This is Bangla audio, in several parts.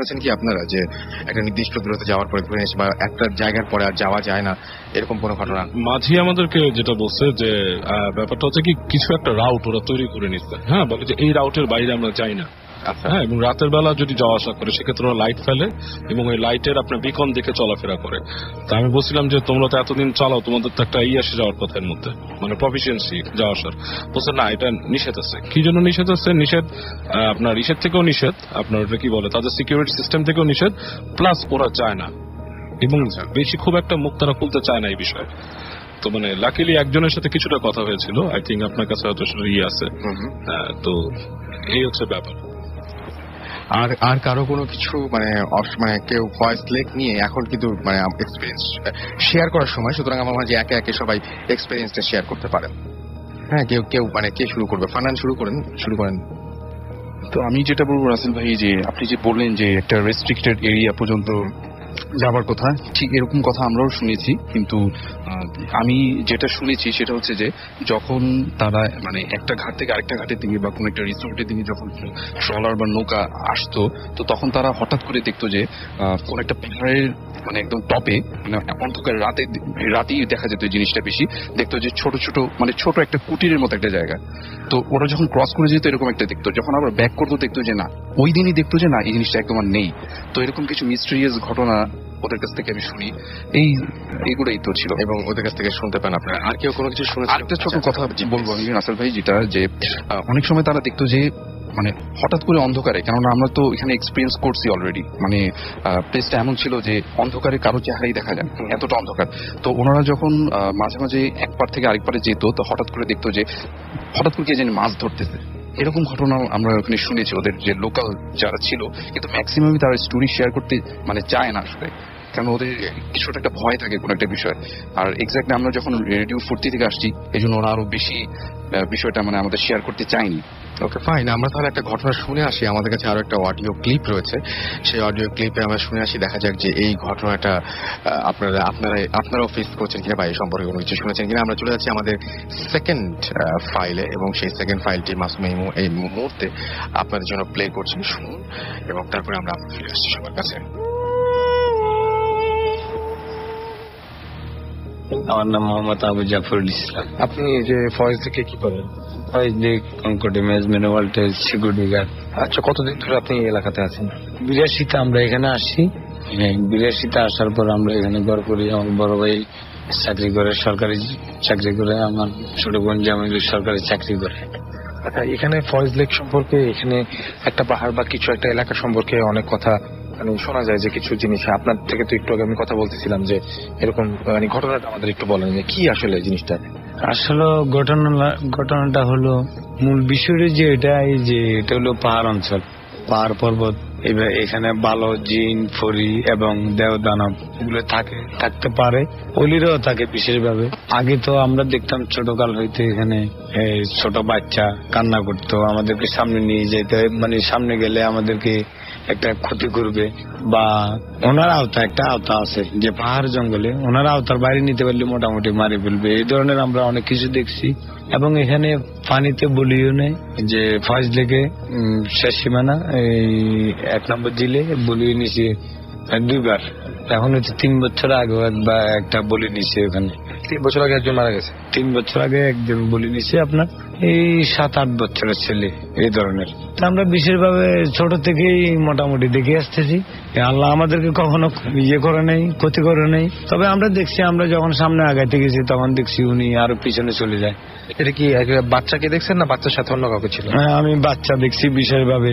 শুনেছেন কি আপনারা যে একটা নির্দিষ্ট দূরত্বে যাওয়ার পরে ধরে এসে বা একটা জায়গার পরে আর যাওয়া যায় না, এরকম কোনো ঘটনা? মাঝি আমাদেরকে যেটা বলছে যে ব্যাপারটা হচ্ছে কি কিছু একটা রাউট ওরা তৈরি করে নিচ্ছে, হ্যাঁ, বলে যে এই রাউটের বাইরে আমরা যাই না। হ্যাঁ, এবং রাতের বেলা যদি যাওয়া আসা করে সেক্ষেত্রে ওরা লাইট ফেলে এবং ওই লাইটের আপনার বিকন দেখে চলাফেরা করে। তা আমি বলছিলাম যে তোমরা তো এতদিন চালাও, তোমাদের তো একটা এসে যাওয়ার কথা এর মধ্যে, মানে প্রফিসিয়েন্সি যাওয়া আসার। বলছে না, এটা নিষেধ আছে। কি জন্য নিষেধ আছে? নিষেধ আপনার ইসের থেকেও নিষেধ, আপনার ওটা কি বলে তাদের সিকিউরিটি সিস্টেম থেকেও নিষেধ, প্লাস ওরা চায় না এবং বেশি খুব একটা মুখ তারা খুলতে চায় না এই বিষয়ে। তো মানে লাকিলি একজনের সাথে কিছুটা কথা হয়েছিল, আই থিঙ্ক আপনার কাছে হয়তো সেটা আছে। তো এই হচ্ছে ব্যাপার। আর কারো কোনো কিছু মানে কেউ ভয়েস লেক নিয়ে এখন কিন্তু মানে এক্সপিরিয়েন্স শেয়ার করার সময়, সুতরাং আমার মনে হয় যে একে একে সবাই এক্সপিরিয়েন্সটা শেয়ার করতে পারেন। হ্যাঁ, কেউ মানে কে শুরু করবে? ফারহান শুরু করেন। তো আমি যেটা বলবো রাসেল ভাই, যে আপনি যে বললেন যে একটা রেস্ট্রিক্টেড এরিয়া পর্যন্ত যাবার কথা, ঠিক এরকম কথা আমরাও শুনেছি। কিন্তু আমি যেটা শুনেছি সেটা হচ্ছে যে যখন তারা মানে একটা ঘাট থেকে আরেকটা ঘাটের দিকে বা কোনো একটা রিসোর্টের দিকে যখন ট্রলার বা নৌকা আসতো, তো তখন তারা হঠাৎ করে দেখতো যে কোন একটা পাহাড়ের মানে একদম টপে, মানে অন্ধকার রাতেই দেখা যেত এই জিনিসটা বেশি, দেখতো যে ছোট একটা কুটিরের মতো একটা জায়গা। তো ওরা যখন ক্রস করে যেত এরকম একটা দেখতো, যখন আবার ব্যাক করতো দেখতো যে না, ওই দিনই দেখতো যে না, এই জিনিসটা একদম আর নেই। তো এরকম কিছু মিস্টেরিয়াস ঘটনা ওদের কাছ থেকে আমি শুনি, এইগুলোই তো ছিল। এবং ওদের কাছ থেকে শুনতে পান আপনারা। আর কেউ কোনো কিছু শুনেছেন? আরেকটা ছোট কথা বলবো আমি রাসেল ভাই, যেটা যে অনেক সময় তারা দেখতো যে মানে হঠাৎ করে অন্ধকারে, কেননা আমরা তো এখানে এক্সপিরিয়েন্স করছি অলরেডি, মানে প্লেসটা এমন ছিল যে অন্ধকারে কারো চেহারাই দেখা যায়, এতটা অন্ধকার। তো ওনারা যখন মাঝে মাঝে এক পার থেকে আরেক পারে যেত, তো হঠাৎ করে দেখতো যে হঠাৎ করে কে জানি মাছ ধরতেছে। এরকম ঘটনা আমরা ওখানে শুনেছি ওদের যে লোকাল যারা ছিল, কিন্তু ম্যাক্সিমামই তারা স্টোরি শেয়ার করতে মানে চায় না আসলে, কারণ ওদের কিছুটা একটা ভয় থাকে কোনো একটা বিষয়। আর এক্স্যাক্টলি আমরা যখন রেডিও ফুর্তি থেকে আসছি, এই জন্য ওরা আরো বেশি বিষয়টা মানে আমাদের শেয়ার করতে চায়নি। ওকে, ফাইন। আমরা তাহলে একটা ঘটনা শুনে আসি। আমাদের কাছে আরো একটা অডিও ক্লিপ রয়েছে, সেই অডিও ক্লিপে আমরা শুনে আসি। দেখা যাক যে এই ঘটনাটা আপনারাও ফেস করছেন কিনা বা এই সম্পর্কে কোনো কিছু শুনেছেন কিনা। আমরা চলে যাচ্ছি আমাদের সেকেন্ড ফাইলে, এবং সেই সেকেন্ড ফাইলটি মাসুম এই মুহূর্তে আপনাদের জন্য প্লে করছেন, শুনুন, এবং তারপরে আমরা ফিরে আসছি সবার কাছে। আমার নাম মোহাম্মদ আবু জাফরুল ইসলাম। আপনি যে ফয়েজ থেকে কি করেন? ফয়েজ লেক, কনকর্ড, ম্যানেজমেন্ট, ওয়াল্টেজ, সিকিউরিটি গার্ড। আচ্ছা, কতদিন ধরে আপনি এই এলাকাতে আছেন? 82-তে আমরা এখানে আসি। 82-তে আসার পর আমরা এখানে ঘর করি। আমার বড় ভাই চাকরি করে, সরকারি চাকরি করে। আমার ছোট বোন জামিল সরকারি চাকরি করে। আচ্ছা, এখানে ফয়েজ লেক সম্পর্কে, এখানে একটা পাহাড় বা কিছু একটা এলাকা সম্পর্কে অনেক কথা মানে শোনা যায় যে কিছু জিনিস, আপনার থেকে তো একটু আগে আমি কথা বলতেছিলাম যে এরকম মানে ঘটনাটা আমাদের একটু বলেন যে কি আসলে জিনিসটা। আসলে ঘটনাটা হলো, মূল বিষয়টা যে এটা হলো পাহাড় অঞ্চল, পাহাড় পর্বত। এখানে ভালো জিন, ফরি এবং দেবদানব এগুলো থাকতে পারে, অলিরাও থাকে বিশেষভাবে। আগে তো আমরা দেখতাম ছোটকাল হইতে এখানে ছোট বাচ্চা কান্না করতো, আমাদেরকে সামনে নিয়ে যেতে, মানে সামনে গেলে আমাদেরকে একটা ক্ষতি করবে, বা ওনার একটা আওতা আছে যে পাহাড় জঙ্গলে ওনার আওতার বাইরে নিতে পারলে মোটামুটি মারি ফেলবে। এই ধরনের আমরা অনেক কিছু দেখছি। এবং এখানে পানিতে বলিও নেই, যে ফয়েজ লেকে শেষ সীমানা, এই 1 নম্বর জিলে বলিয়ে নিছে 2বার। এখন হচ্ছে 3 বছর আগে একটা বলি নিছে ওখানে। 3 বছর আগে একজন মারা গেছে। 3 বছর আগে একজন বলি নিছে, আপনার এই 7-8 বছরের ছেলে এই ধরনের। আমরা বিশেষভাবে ছোট থেকেই মোটামুটি দেখে আসতেছি। আল্লাহ আমাদেরকে কখনো করে নেই, ক্ষতি করে নেই। তবে আমরা দেখছি, আমরা যখন সামনে আগাইতে গেছি তখন দেখছি উনি আরো পিছনে চলে যায়। এটা কি বাচ্চাকে দেখছেন না বাচ্চার সাথে অন্য কাউকে ছিল? হ্যাঁ, আমি বাচ্চা দেখছি বিশেষভাবে,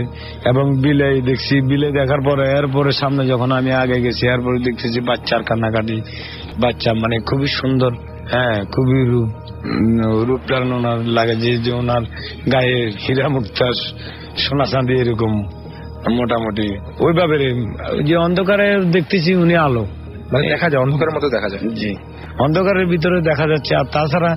এবং বিলে দেখছি। বিলে দেখার পরে এরপরে সামনে যখন আমি আগে গেছি, এরপরে দেখতেছি বাচ্চার কান্নাকাটি। বাচ্চা মানে খুবই সুন্দর, হ্যাঁ, খুবই রূপটা ওনার লাগে, যে ওনার গায়ে হীরা মুক্তা সোনা চাঁদি এরকম মোটামুটি ওইভাবে। যে অন্ধকারে দেখতেছি উনি আলো, মানে দেখা যায় অন্ধকারের মতো দেখা যায়। জি, অন্ধকারের ভিতরে দেখা যাচ্ছে। আর তাছাড়া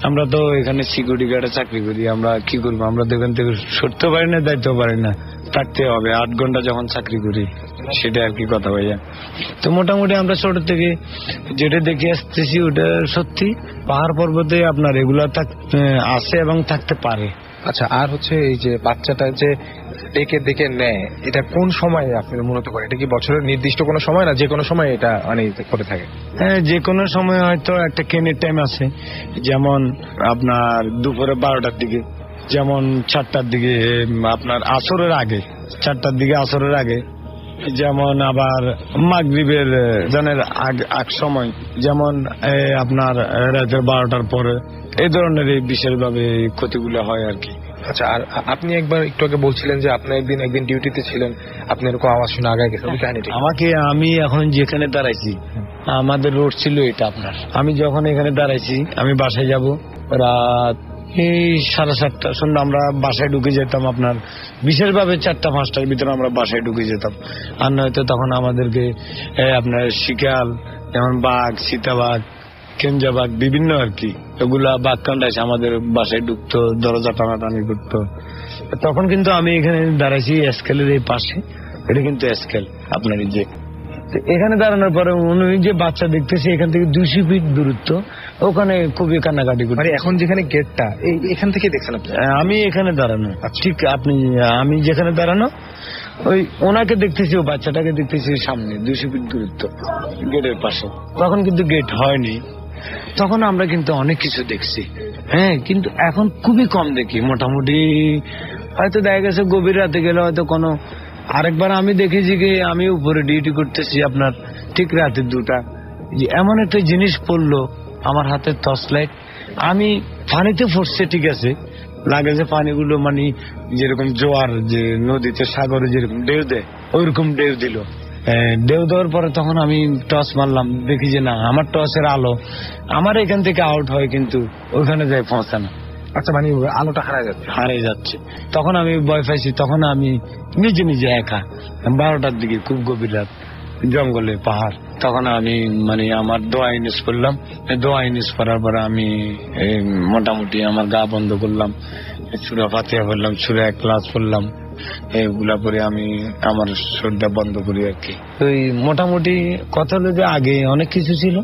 আমরা তো এখানে সিকিউরিটি গার্ডে চাকরি করি, আমরা কি করবো? আমরা তো এখান থেকে সরতে পারি না, দায়িত্ব পারি না, থাকতে হবে। 8 ঘন্টা যখন চাকরি করি, সেটা আর কি কথা ভাইয়া। তো মোটামুটি আমরা ছোট থেকে যেটা দেখে আসতেছি ওটা সত্যি। পাহাড় পর্বতে আপনার এগুলা আছে এবং থাকতে পারে। আচ্ছা, আর হচ্ছে এই যে বাচ্চাটা যে ডেকে ডেকে নেয়, এটা কোন সময়ে আপনি মূলত করেন? এটা কি বছরের নির্দিষ্ট কোনো সময় না যে কোনো সময় এটা মানে করে থাকে? হ্যাঁ, যে কোনো সময় হয়তো একটা কেনের টাইম আছে, যেমন আপনার দুপুরে 12টার দিকে, যেমন 4টার দিকে, আপনার আসরের আগে, 4টার দিকে আসরের আগে, যেমন আবার মাগরিবের জানের আগ সময়, যেমন আপনার রাতের 12টার পরে, এই ধরনের এই বিশেষভাবে ক্ষতিগুলো হয় আর কি। আচ্ছা, আর আপনি একবার একটু আগে বলছিলেন যে আপনি একদিন ডিউটিতে ছিলেন, আপনি এরকম আওয়াজ শুনে আগে গেছেন, ওই কাহিনীটা আমি এখন যেখানে দাঁড়াইছি, আমাদের রোড ছিল এটা আপনার, আমি যখন এখানে দাঁড়াইছি, আমি বাসায় যাব রাত এই 7:30 সন্ধ্যা, আমরা বাসায় ঢুকে যেতাম আপনার বিশেষভাবে 4টা-5টার ভিতরে আমরা বাসায় ঢুকে যেতাম। আর নয়তো তখন আমাদেরকে আপনার শিকাল, যেমন বাঘ, সীতাবাঘ, কেঞ্জাবাঘ, বিভিন্ন আর কি, এগুলা বাঘ কান্ডাইছে আমাদের বাসায় ঢুকতো, দরজা টানাটানি করতো। তখন কিন্তু আমি এখানে দাঁড়াইছি স্কেলের এই পাশে, এটা কিন্তু স্কেল আপনার এই যে এখানে দাঁড়ানোর পরে উনি যে বাচ্চা দেখতেছে এখান থেকে 200 ফিট দূরত্ব, ওখানে খুবই কান্নাকাটি করে। মানে এখন যেখানে গেটটা, এখান থেকে দেখছেন আপনি? আমি এখানে দাঁড়ানো, ঠিক আমি যেখানে দাঁড়ানো, ওই ওনাকে দেখতেছি, ও বাচ্চাটাকে দেখতেছি সামনে 200 ফিট দূরত্ব গেটের পাশে। তখন কিন্তু গেট হয়নি, তখন আমরা কিন্তু অনেক কিছু দেখছি। হ্যাঁ, কিন্তু এখন খুবই কম দেখি। মোটামুটি হয়তো দেখা গেছে গভীর রাতে গেলে হয়তো কোনো, আরেকবার আমি দেখেছি কি, আমি উপরে ডিউটি করতেছি আপনার ঠিক রাতে 2টা, যে এমন একটা জিনিস পড়লো আমার হাতে, টর্চ লাইট। আমি পানিতে পড়ছে ঠিক আছে, লাগে যে পানিগুলো মানে যেরকম জোয়ার, যে নদীতে সাগরে যেরকম ঢেউ দেয়, ওইরকম ঢেউ দিল। ঢেউ দেওয়ার পরে তখন আমি টর্চ মারলাম, দেখি যে না, আমার টর্চের আলো আমার এখান থেকে আউট হয়, কিন্তু ওইখানে যাই পৌঁছানো। আচ্ছা, মানে আলোটা হারিয়ে যাচ্ছে। তখন আমি ভয় পাইছি, তখন আমি নিজে নিজে একা 12টার দিকে, খুব গভীর রাত, জঙ্গলে, পাহাড়, তখন আমি মানে আমার দোয়া ইউজ করলাম। দোয়া ইউজ করার পরে আমি মোটামুটি আমার গা বন্ধ করলাম, সূরা ফাতিহা পড়লাম, সূরা ইখলাস পড়লাম, এগুলা পরে আমি আমার শরীরটা বন্ধ করি আর কি। তো মোটামুটি কথা হলো যে আগে অনেক কিছু ছিল,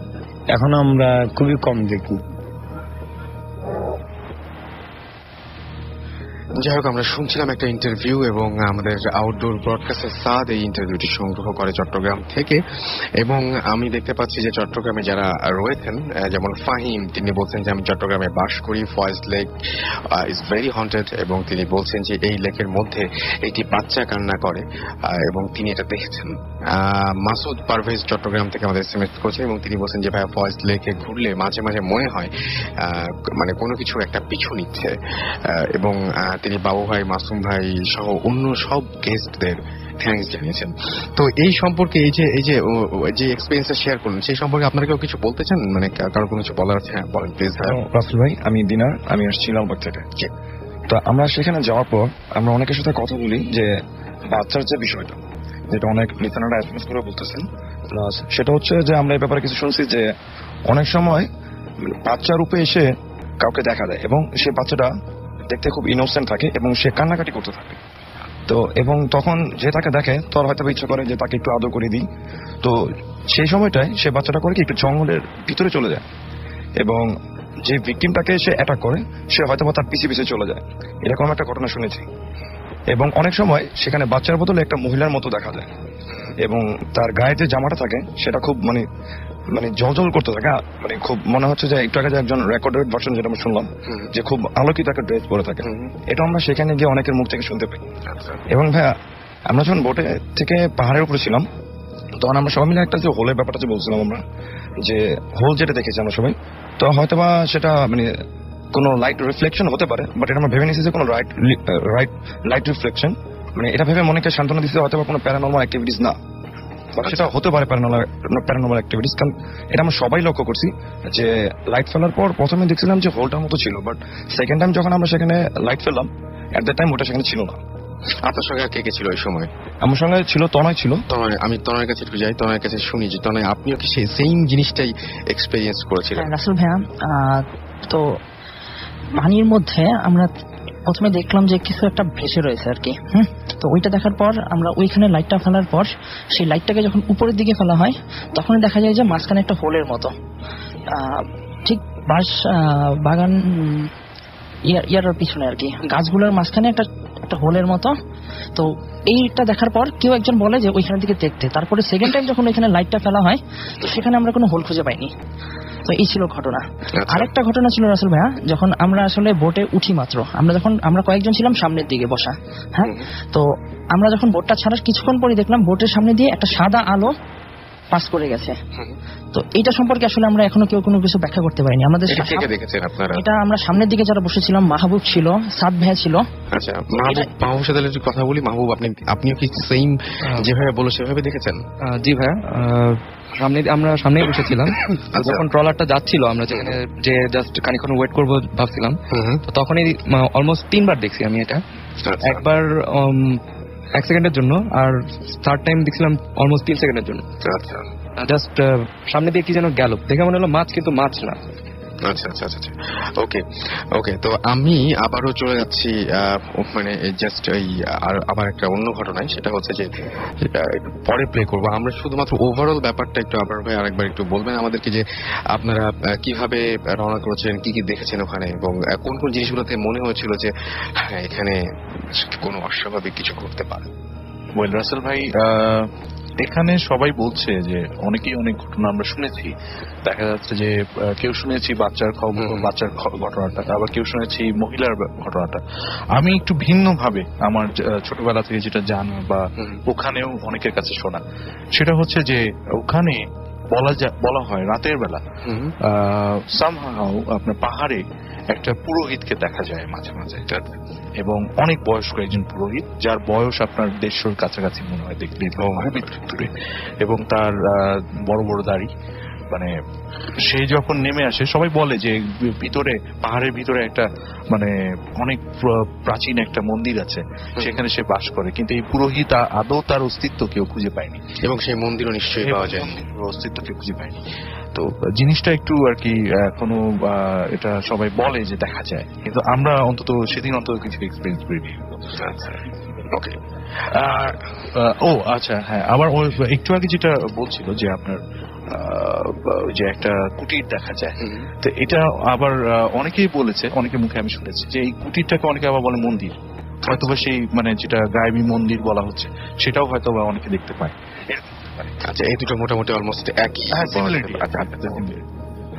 এখন আমরা খুবই কম দেখি। যাই হোক, আমরা শুনছিলাম একটা ইন্টারভিউ, এবং আমাদের আউটডোর ব্রডকাস্টের সাদ এই ইন্টারভিউটি সংগ্রহ করে চট্টগ্রাম থেকে। এবং আমি দেখতে পাচ্ছি যে চট্টগ্রামে যারা রয়েছেন, যেমন ফাহিম, তিনি বলছেন যে আমি চট্টগ্রামে বাস করি, Foy's Lake is very haunted, এবং তিনি বলছেন যে এই লেকের মধ্যে একটি বাচ্চা কান্না করে, এবং তিনি এটা দেখেছেন। মাসুদ পারভেজ চট্টগ্রাম থেকে আমাদের এসএমএস করছেন, এবং তিনি বলছেন যে ভাইয়া, ফয়েজ লেকে ঘুরলে মাঝে মাঝে মনে হয় মানে কোনো কিছু একটা পিছু নিচ্ছে। এবং তিনি বাবু ভাই, মাসুম ভাই সহ অন্য সব গেস্টদের থ্যাঙ্কস জানিয়েছেন। তো এই সম্পর্কে এই যে এক্সপিরিয়েন্সটা শেয়ার করলেন, সেই সম্পর্কে আপনারা কেউ কিছু বলতে চান, মানে কারো কোনো কিছু বলার আছে? হ্যাঁ, বলেন প্লিজ। রাসেল ভাই, আমি দিনার, আমি আসছি লালবাগ থেকে। তো আমরা সেখানে যাওয়ার পর আমরা অনেকের সাথে কথা বলি যে বাচ্চার যে বিষয়টা, যেটা অনেক লিসেনাররা এসএমএস করে বলতেছেন, প্লাস সেটা হচ্ছে যে আমরা এই ব্যাপারে কিছু শুনছি যে অনেক সময় বাচ্চা রূপে এসে কাউকে দেখা দেয়, এবং সে বাচ্চাটা দেখতে খুব ইনোসেন্ট থাকে এবং সে কান্নাকাটি করতে থাকে। তো এবং তখন যে তাকে দেখে তোর হয়তো ইচ্ছা করে যে তাকে একটু আদর করে দিই। তো সেই সময়টায় সে বাচ্চাটা করে কি একটু জঙ্গলের ভিতরে চলে যায়, এবং যে ভিকটিমটাকে সে অ্যাটাক করে সে হয়তো তার পিছে চলে যায়। এরকম একটা ঘটনা শুনেছি। এবং অনেক সময় সেখানে বাচ্চার বদলে একটা মহিলার মতো দেখা যায়, এবং তার গায়ে যে জামাটা থাকে সেটা খুব মানে জলজল করতে থাকে, মানে খুব মনে হচ্ছে যে একটু আগে যে একজন রেকর্ডেড ভার্সন যেটা আমরা শুনলাম, যে খুব আলোকিত একটা ড্রেস পরে থাকে। এটা আমরা সেখানে গিয়ে অনেকের মুখ থেকে শুনতে পাই। এবং ভাইয়া, আমরা যখন বোটে থেকে পাহাড়ের উপরে ছিলাম, তখন আমরা সবাই মিলে একটা যে হোলের ব্যাপারটা যে বলছিলাম, আমরা যে হোল যেটা দেখেছি আমরা সবাই, তো হয়তোবা সেটা মানে কোনো লাইট রিফ্লেকশন হতে পারে, বাট এটা আমরা ভেবে নিয়েছি যে কোনো লাইট রিফ্লেকশন, মানে এটা ভেবে মনেকে সান্ত্বনা দিচ্ছে হয়তো কোনো প্যারানর্মাল অ্যাক্টিভিটিস না, বাট সেটা হতে পারে প্যারানর্মাল অ্যাক্টিভিটিস। কারণ এটা আমরা সবাই লক্ষ্য করছি যে লাইট ফেলার পর প্রথমে দেখছিলাম যে হোলটার মতো ছিল, বাট সেকেন্ড টাইম যখন আমরা সেখানে লাইট ফেললাম, এট দ্যাট টাইম ওটা সেখানে ছিল না। আপনার সঙ্গে কে কে ছিল ওই সময়? আমার সঙ্গে ছিল তনয় ছিল। আমি তনয়ের কাছে একটু যাই, তনয়ের কাছে শুনি যে তনয়, আপনিও কি সেই সেম জিনিসটাই এক্সপেরিয়েন্স করেছিলেন? রাসেল ভাইয়া, তো পানির মধ্যে আমরা প্রথমে দেখলাম যে কিছু একটা ভেসে রয়েছে আর কি। তো ওইটা দেখার পর আমরা ওইখানে লাইটটা ফেলার পর সেই লাইটটাকে যখন উপরের দিকে ফেলা হয়, তখন দেখা যায় যে মাঝখানে একটা হোলের মতো, ঠিক বাগান ইয়ার পিছনে আর কি, গাছগুলোর মাঝখানে একটা হোলের মতো। তো এইটা দেখার পর কেউ একজন বলে যে ওইখানের দিকে দেখতে, তারপরে সেকেন্ড টাইম যখন ওইখানে লাইটটা ফেলা হয় তো সেখানে আমরা কোনো হোল খুঁজে পাইনি। তো এই ছিল ঘটনা। আরেকটা ঘটনা ছিল রাসেল ভাইয়া, যখন আমরা আসলে বোটে উঠি মাত্র, আমরা কয়েকজন ছিলাম সামনের দিকে বসা, হ্যাঁ, তো আমরা যখন বোটটা ছাড়ার কিছুক্ষণ পরে দেখলাম বোটের সামনে দিয়ে একটা সাদা আলো পাস করে গেছে। তো এইটা সম্পর্কে আসলে আমরা এখনো কেউ কোনো কিছু ব্যাখ্যা করতে পারিনি। আমাদের দেখেছেন আপনারা? এটা আমরা সামনের দিকে যারা বসেছিলাম, মাহবুব ছিল, সাদ ভাইয়া ছিল। আচ্ছা, মাহবুব সাথে একটু কথা বলি। মাহবুব, আপনিও কি সেম যেভাবে বলো সেভাবে দেখেছেন? জি ভাইয়া, আমরা সামনেই বসেছিলাম। যখন ট্রলারটা যাচ্ছিল, আমরা যেখানে যে জাস্ট খানিকক্ষণ ওয়েট করবো ভাবছিলাম, তো তখনই অলমোস্ট 3 বার দেখছি আমি এটা। একবার 1 সেকেন্ডের জন্য, আর থার্ড টাইম দেখছিলাম অলমোস্ট 3 সেকেন্ডের জন্য। জাস্ট সামনে দিয়ে কি যেন গেল, দেখে মনে হলো মাছ, কিন্তু মাছ না। আচ্ছা আচ্ছা আচ্ছা, ওকে ওকে। তো আমি আবারও চলে যাচ্ছি মানে জাস্ট এই আবার একটা অন্য ঘটনায়। সেটা হচ্ছে যে পরে প্লে করবো আমরা, শুধুমাত্র ওভারঅল ব্যাপারটা একটু আবার ভাই আরেকবার একটু বলবেন আমাদেরকে যে আপনারা কিভাবে রওনা করেছেন, কি কি দেখেছেন ওখানে, এবং কোন কোন জিনিসগুলোতে মনে হয়েছিল যে হ্যাঁ এখানে কোনো অস্বাভাবিক কিছু ঘটতে পারে। ওয়েল রাসেল ভাই, এখানে সবাই বলছে যে অনেকেই অনেক ঘটনা আমরা শুনেছি। দেখা যাচ্ছে যে কেউ শুনেছি বাচ্চার ঘটনাটা, আবার কেউ শুনেছি মহিলার ঘটনাটা। আমি একটু ভিন্ন ভাবে আমার ছোটবেলা থেকে যেটা জানা বা ওখানেও অনেকের কাছে শোনা, সেটা হচ্ছে যে ওখানে বলা হয় রাতের বেলা সামহাউ আপনার পাহাড়ে একটা পুরোহিতকে দেখা যায় মাঝে মাঝে, এবং অনেক বয়স্ক একজন পুরোহিত, যার বয়স আপনার 150-র কাছাকাছি মনে হয় দেখলে, খুবই দূরে, এবং তার বড় বড় দাড়ি। মানে সে যখন নেমে আসে, সবাই বলে যে ভিতরে, পাহাড়ের ভিতরে একটা মানে অনেক প্রাচীন একটা মন্দির আছে, সেখানে সে বাস করে, কিন্তু এই পুরোহিত আদৌ তার অস্তিত্ব কেউ খুঁজে পায়নি, এবং সেই মন্দিরও নিশ্চয়ই পাওয়া যায়, অস্তিত্ব কেউ খুঁজে পায়নি। তো জিনিসটা একটু আর কি এখনো এটা সবাই বলে যে দেখা যায়, কিন্তু আমরা অন্তত সেদিন অন্তত কিছু এক্সপিরিয়েন্স করিনি। ওকে। ও আচ্ছা, হ্যাঁ, আবার একটু আগে যেটা বলছিল যে আপনার যে একটা কুটির দেখা যায়, তো এটা আবার অনেকেই বলেছে, অনেকের মুখে আমি শুনেছি যে এই কুটিরটাকে অনেকে আবার বলে মন্দির, হয়তোবা সেই মানে যেটা গায়েবী মন্দির বলা হচ্ছে সেটাও হয়তোবা অনেকে দেখতে পায়। আচ্ছা, এই দুটো মোটামুটি অলমোস্ট একই।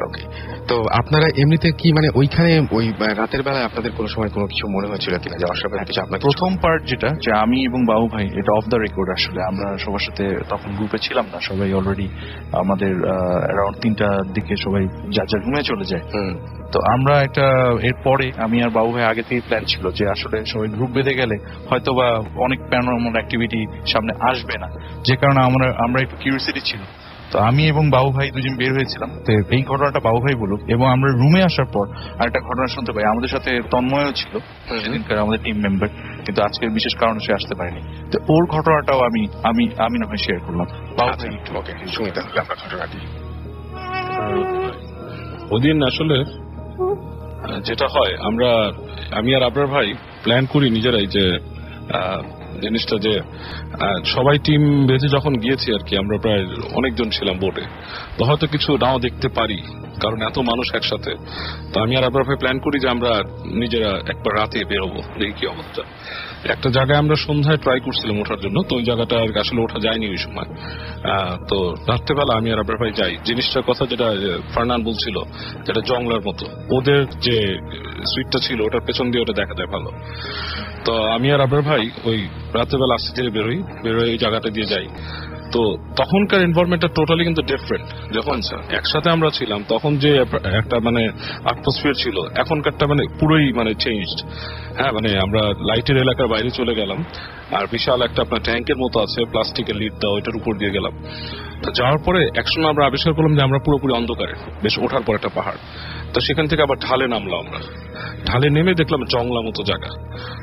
ওকে। তো আপনারা এমনিতে কি মানে ওইখানে ওই রাতের বেলায় আপনাদের কোনো সময় কোনো কিছু মনে হয়েছিল কিনা যে অস্বাভাবিক কিছু? আপনার প্রথম পার্ট যেটা, যে আমি এবং বাবু ভাই, এটা অফ দ্য রেকর্ড, আসলে আমরা সবার সাথে তখন গ্রুপে ছিলাম না, সবাই অলরেডি আমাদের অ্যারাউন্ড 3টার দিকে সবাই যার যার রুমে চলে যায়। তো আমরা একটা এরপরে আমি আর বাবু ভাই আগে থেকে প্ল্যান ছিল যে আসলে সবাই গ্রুপ বেঁধে গেলে হয়তোবা অনেক প্যারানরমাল অ্যাক্টিভিটি সামনে আসবে না, যে কারণে আমরা একটু কিউরিওসিটি ছিল। তো আমি এবং বাবু ভাই দুজন বের হয়েছিলাম, তো এই ঘটনাটা বাবু ভাই বলুক। এবং আমরা রুমে আসার পর আরেকটা ঘটনা শুনতে পাই, আমাদের সাথে তন্ময়ও ছিল সেদিনকার, আমাদের টিম মেম্বার, কিন্তু আজকের বিশেষ কারণে সে আসতে পারেনি। তো ওর ঘটনাটাও আমি না হয় শেয়ার করলাম। বাবু ভাই একটু শুনি তাহলে আপনার ঘটনাটি। ওদিন আসলে যেটা হয়, আমি আর আবরার ভাই প্ল্যান করি নিজেরাই যে জিনিসটা যে সবাই টিম বেঁধে যখন গিয়েছি আর কি, আমরা প্রায় অনেকজন ছিলাম বোটে, তো হয়তো কিছু নাও দেখতে পারি কারণ এত মানুষ একসাথে। তো আমি আর আবরার ভাই প্ল্যান করি যে আমরা নিজেরা একবার রাতে বেরোবো, দেখি কি অবস্থা। একটা জায়গায় আমরা সন্ধ্যায় ট্রাই করছিলাম ওঠার জন্য, তো ওই জায়গাটা আসলে ওঠা যায়নি ওই সময়। তো রাত্রেবেলা আমি আর আবরার ভাই যাই। জিনিসটার কথা যেটা ফারনান বলছিল, যেটা জংলার মতো, ওদের যে সুইটটা ছিল ওটার পেছন দিয়ে ওটা দেখা যায় ভালো। তো আমি আর আবরার ভাই ওই রাত্রেবেলা আস্তে ধীরে বেরোই ওই জায়গাটা দিয়ে যাই। তো তখনকার এনভায়রনমেন্টটা টোটালি কিন্তু ডিফারেন্ট। যখন একসাথে আমরা ছিলাম তখন যে একটা মানে অ্যাটমসফিয়ার ছিল, এখনকারটা মানে পুরোই মানে চেঞ্জড। হ্যাঁ, মানে আমরা লাইটের এলাকার বাইরে চলে গেলাম, আর বিশাল একটা আপনার ট্যাঙ্কের মতো আছে, প্লাস্টিকের লিড দেওয়া, ওইটার উপর দিয়ে গেলাম। তো যাওয়ার পরে একসময় আমরা আবিষ্কার করলাম যে আমরা পুরোপুরি অন্ধকারে, বেশ ওঠার পর একটা পাহাড়। তো সেখান থেকে আবার ঢালে নামলাম আমরা। ঢালে নেমে দেখলাম জংলা মতো জায়গা।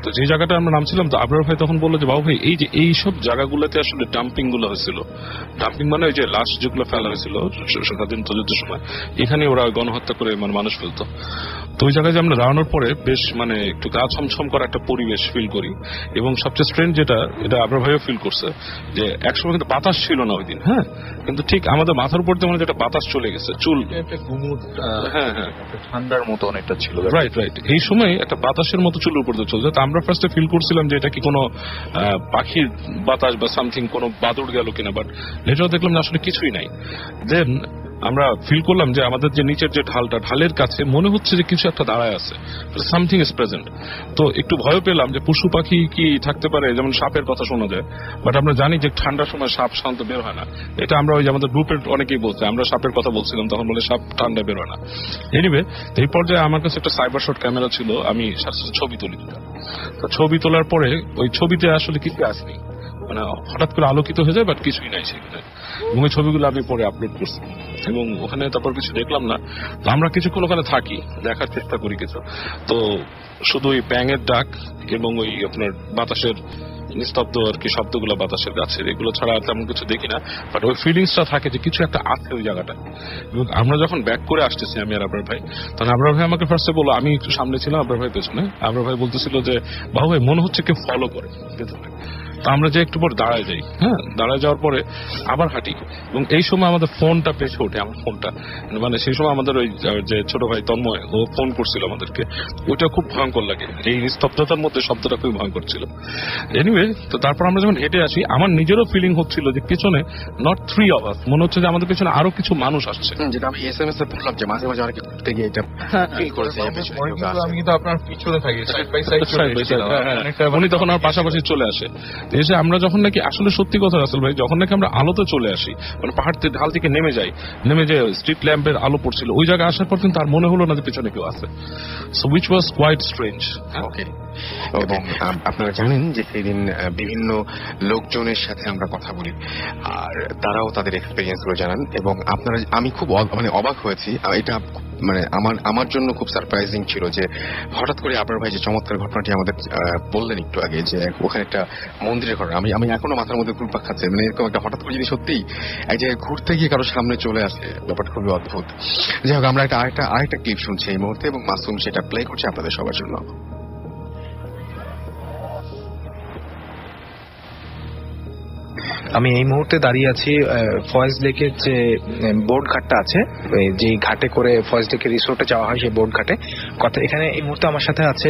তো যে জায়গাটা আমরা নামছিলাম, তো আবরার ভাই তখন বললো যে বাবু ভাই এই যে এইসব জায়গাগুলোতে আসলে ডাম্পিং গুলো হয়েছিল, ডাম্পিং মানে ওই যে লাশ যেগুলো ফেলা হয়েছিল স্বাধীনতা যুদ্ধের সময়, এখানে ওরা গণহত্যা করে মানে মানুষ ফেলতো। তো ওই জায়গায় যে আমরা দাঁড়ানোর পরে বেশ মানে একটু গা ছমছম করা একটা পরিবেশ ফিল করি। এবং সবচেয়ে স্ট্রেঞ্জ যেটা, এটা আবরার ভাইও ফিল করছে, যে একসময় কিন্তু বাতাস ছিল না ওই দিন, হ্যাঁ, কিন্তু ঠিক আমাদের মাথার উপর দিয়ে মানে যেটা বাতাস চলে গেছে, চুল হ্যাঁ হ্যাঁ ঠান্ডার মতো অনেকটা ছিল। রাইট রাইট, এই সময় একটা বাতাসের মতো চুলের উপর দিয়ে চলছে। তো আমরা ফার্স্টে ফিল করছিলাম যে এটা কি কোনো পাখির বাতাস বা সামথিং, কোনো বাদুড় গেল কিনা, বাট লেটার দেখলাম না আসলে কিছুই নাই। দেন আমরা ফিল করলাম যে আমাদের যে নিচের যে ঢালটা, ঢালের কাছে মনে হচ্ছে যে কিছু একটা দাঁড়ায় আছে, সামথিং ইজ প্রেজেন্ট। তো একটু ভয় পেলাম যে পশু পাখি কি থাকতে পারে, যেমন সাপের কথা শোনা যায়, বাট আমরা জানি যে ঠান্ডার সময় সাপ শান্ত বের হয় না। এটা আমরা ওই যে আমাদের গ্রুপের অনেকেই বলছে, আমরা সাপের কথা বলছিলাম তখন বলে সাপ ঠান্ডা বের হয় না। এনিওয়ে, এই পর্যায়ে আমার কাছে একটা সাইবার শট ক্যামেরা ছিল, আমি সাথে সাথে ছবি তুলি। তো ছবি তোলার পরে ওই ছবিতে আসলে কিছু আসেনি, মানে হঠাৎ করে আলোকিত হয়ে যায়, বাট কিছুই নাই সেখানে। এবং ওই ছবিগুলো আমি পরে আপলোড করছি এবং ওখানে তারপর কিছু দেখলাম না। তো আমরা কিছুক্ষণ ওখানে থাকি, দেখার চেষ্টা করি কিছু। তো শুধু ওই ব্যাঙের ডাক এবং ওই আপনার বাতাসের নিস্তব্ধ আর কি শব্দগুলো বাতাসের গাছের, এগুলো ছাড়া আর তেমন কিছু দেখি না। বাট ওই ফিলিংসটা থাকে যে কিছু একটা আছে ওই জায়গাটা। এবং আমরা যখন ব্যাক করে আসতেছি আমি আর আবরার ভাই, তখন আবরার ভাই আমাকে ফার্স্টে বললো, আমি একটু সামনে ছিলাম, আবরার ভাই পেছনে। আবরার ভাই বলতেছিল যে বাবু ভাই মনে হচ্ছে কেউ ফলো করে পেছনে। তো আমরা যে একটু পর দাঁড়ায় যাই, হ্যাঁ, দাঁড়ায় যাওয়ার পরে আবার হাঁটি। এবং এই সময় আমাদের ফোনটা পেছে ওঠে, আমার ফোনটা, মানে সেই সময় আমাদের ওই যে ছোট ভাই তন্ময়, ও ফোন করছিল আমাদেরকে। ওইটা খুব ভয়ঙ্কর লাগে, এই নিস্তব্ধতার মধ্যে শব্দটা খুব ভয়ঙ্কর ছিল। এনিওয়ে, তো তারপর আমরা যখন হেঁটে আসি, আমার নিজেরও ফিলিং হচ্ছিল যে পেছনে নট 3 of us, মনে হচ্ছে যে আমাদের পেছনে আরো কিছু মানুষ আসছে। যেটা আমি SMS এ বললাম যে মাঝে মাঝে অনেকে ঘুরতে গিয়ে এটা ফিল করেছে। আমি কিন্তু আপনার পিছনে থাকি, সাইড বাই সাইড, উনি তখন আমার পাশাপাশি চলে আসে। এসে আমরা যখন নাকি, আসলে সত্যি কথা রাসেল ভাই, যখন নাকি আমরা আলোতে চলে আসি, মানে পাহাড় ঢাল থেকে নেমে যাই, নেমে যে স্ট্রিট ল্যাম্পের আলো পড়ছিল, ওই জায়গায় আসার পর কিন্তু আর মনে হলো না যে পেছনে কেউ আছে। So which was quite strange. Okay, এবং আপনারা জানেন যে সেই দিন বিভিন্ন লোকজনের সাথে আমরা কথা বলি, আর তারাও তাদের এক্সপিরিয়েন্স গুলো জানান। এবং আপনারা, আমি খুব মানে অবাক হয়েছি, এটা মানে আমার জন্য খুব সারপ্রাইজিং ছিল যে হঠাৎ করে আপনার ভাই যে চমৎকার ঘটনাটি আমাদের বললেন একটু আগে, যে ওখানে একটা মন্দিরের ঘটনা, আমি এখনো মাথার মধ্যে ঘুরপাক খাচ্ছে, মানে এরকম একটা হঠাৎ করে যদি সত্যি এক জায়গায় ঘুরতে গিয়ে কারো সামনে চলে আসে, ব্যাপারটা খুবই অদ্ভুত। যাই হোক, আমরা আরেকটা ক্লিপ শুনছি এই মুহূর্তে, এবং মাসুম সেটা প্লে করছে আপনাদের সবার জন্য। আমি এই মুহূর্তে দাঁড়িয়ে আছি ফয়েজ লেকের যে বোট ঘাটটা আছে, যে ঘাটে করে ফয়েজ লেকের রিসোর্টে যাওয়া হয়, সেই বোট ঘাটে কথা। এখানে এই মুহূর্তে আমার সাথে আছে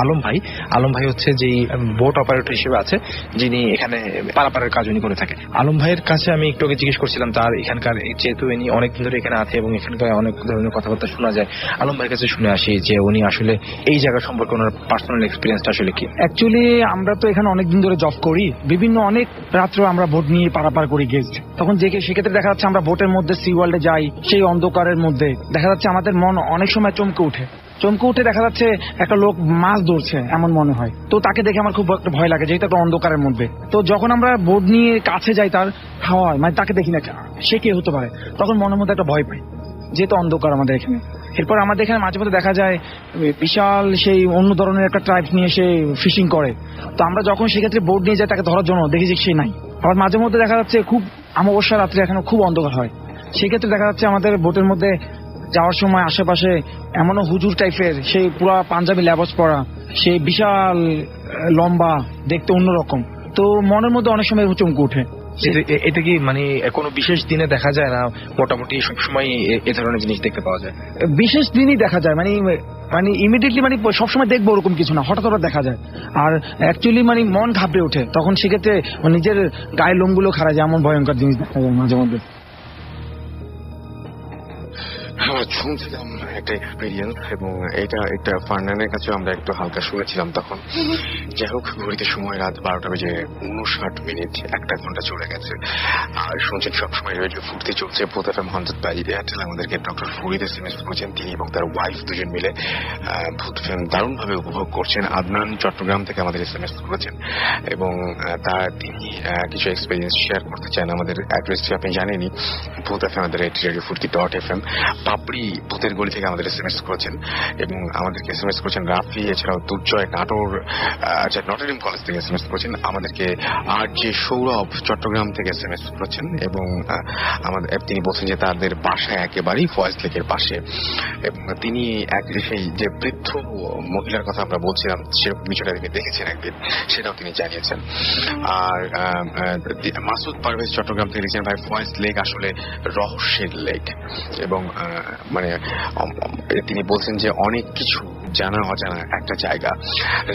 আলম ভাই। আলম ভাই হচ্ছে যেই বোট অপারেটর হিসেবে আছে, যিনি এখানে পারাপারের কাজ উনি করে থাকে। আলম ভাইয়ের কাছে আমি একটু আগে জিজ্ঞেস করছিলাম তার এখানকার, যেহেতু ইনি অনেকদিন ধরে এখানে আছে এবং এখানকার অনেক ধরনের কথাবার্তা শোনা যায়, আলম ভাইয়ের কাছে শুনে আসি যে উনি আসলে এই জায়গা সম্পর্কে ওনার পার্সোনাল এক্সপিরিয়েন্সটা আসলে কি। অ্যাকচুয়ালি আমরা তো এখানে অনেকদিন ধরে জব করি, বিভিন্ন অনেক রাত্রে আমরা বোট নিয়ে পারাপার করি গেস্ট, তখন সেক্ষেত্রে দেখা যাচ্ছে আমরা বোটের মধ্যে সি ওয়ার্ল্ডে যাই, সেই অন্ধকারের মধ্যে দেখা যাচ্ছে আমাদের মন অনেক সময় চমকে উঠে দেখা যাচ্ছে একটা লোক মাছ ধরছে এমন মনে হয়, তো তাকে দেখে আমার খুব একটা ভয় লাগে, যেহেতু একটা অন্ধকারের মধ্যে। তো যখন আমরা বোট নিয়ে কাছে যাই, তার হাওয়া মানে তাকে দেখি না, সে কে হতে পারে, তখন মনের মধ্যে একটা ভয় পাই, যেহেতু অন্ধকার আমাদের এখানে। এরপর আমাদের এখানে মাঝে মধ্যে দেখা যায় বিশাল সেই অন্য ধরনের একটা ট্রাইব নিয়ে সে ফিশিং করে, তো আমরা যখন সেক্ষেত্রে বোট নিয়ে যাই তাকে ধরার জন্য, দেখি যে সে নাই। আবার মাঝে মধ্যে দেখা যাচ্ছে খুব অমাবস্যা রাত্রে এখানে খুব অন্ধকার হয়, সেক্ষেত্রে দেখা যাচ্ছে আমাদের বোটের মধ্যে যাওয়ার সময় আশেপাশে এমনও হুজুর টাইপের, সেই পুরা পাঞ্জাবি লেবাস পরা, সে বিশাল লম্বা, দেখতে অন্যরকম, তো মনের মধ্যে অনেক সময় চমকে উঠে। এটা কি মানে কোনো বিশেষ দিনে দেখা যায় না, মোটামুটি সবসময় এ ধরনের জিনিস দেখতে পাওয়া যায়? বিশেষ দিনই দেখা যায়, মানে ইমিডিয়েটলি মানে সবসময় দেখবো ওরকম কিছু না, হঠাৎ দেখা যায়। আর অ্যাকচুয়ালি মানে মন ঘাবড়ে ওঠে, তখন সেক্ষেত্রে নিজের গায়ের লোমগুলো খাড়া যায়, এমন ভয়ঙ্কর জিনিস দেখা যায় মাঝে মধ্যে। আমরা শুনছিলাম একটা এক্সপিরিয়েন্স, এবং এটা ফার্নানের কাছে আমরা একটু হালকা শুনেছিলাম তখন। যাই হোক, ঘড়িতে সময় রাত 12টা বেজে 59 মিনিট, 1 ঘন্টা চলে গেছে। আর শুনছেন সবসময় রেডিও ফুর্তি চলছে, ভূত FM 100 বাই এয়ারটেল। আমাদেরকে ডক্টর ফরিদ SMS করেছেন, তিনি এবং তার ওয়াইফ দুজন মিলে ভূত FM দারুণভাবে উপভোগ করছেন। আদনান চট্টগ্রাম থেকে আমাদের SMS করেছেন, এবং তিনি কিছু এক্সপিরিয়েন্স শেয়ার করতে চান। আমাদের অ্যাড্রেসটি আপনি জানেনই, ভূত FM @radiofurti.fm। পাপড়ি গৌরী ভূতের গলি থেকে আমাদের SMS করেছেন এবং আমাদেরকে SMS করেছেন রাফি, এছাড়াও দুর্জয় নাটোর নটরডেম কলেজ থেকে SMS করেছেন, আমাদেরকে আর যে সৌরভ চট্টগ্রাম থেকে SMS করেছেন এবং তিনি বলছেন যে তাদের বাসায় একেবারেই ফয়েজ লেকের পাশে এবং তিনি সেই যে বৃদ্ধ মহিলার কথা আমরা বলছিলাম সেরকম বিষয়টা তিনি দেখেছেন একদিন, সেটাও তিনি জানিয়েছেন। আর মাসুদ পারভেজ চট্টগ্রাম থেকে লিখেছেন ভাই ফয়েজ লেক আসলে রহস্যের লেক এবং মানে তিনি বলছেন যে অনেক কিছু জানা অজানা একটা জায়গা।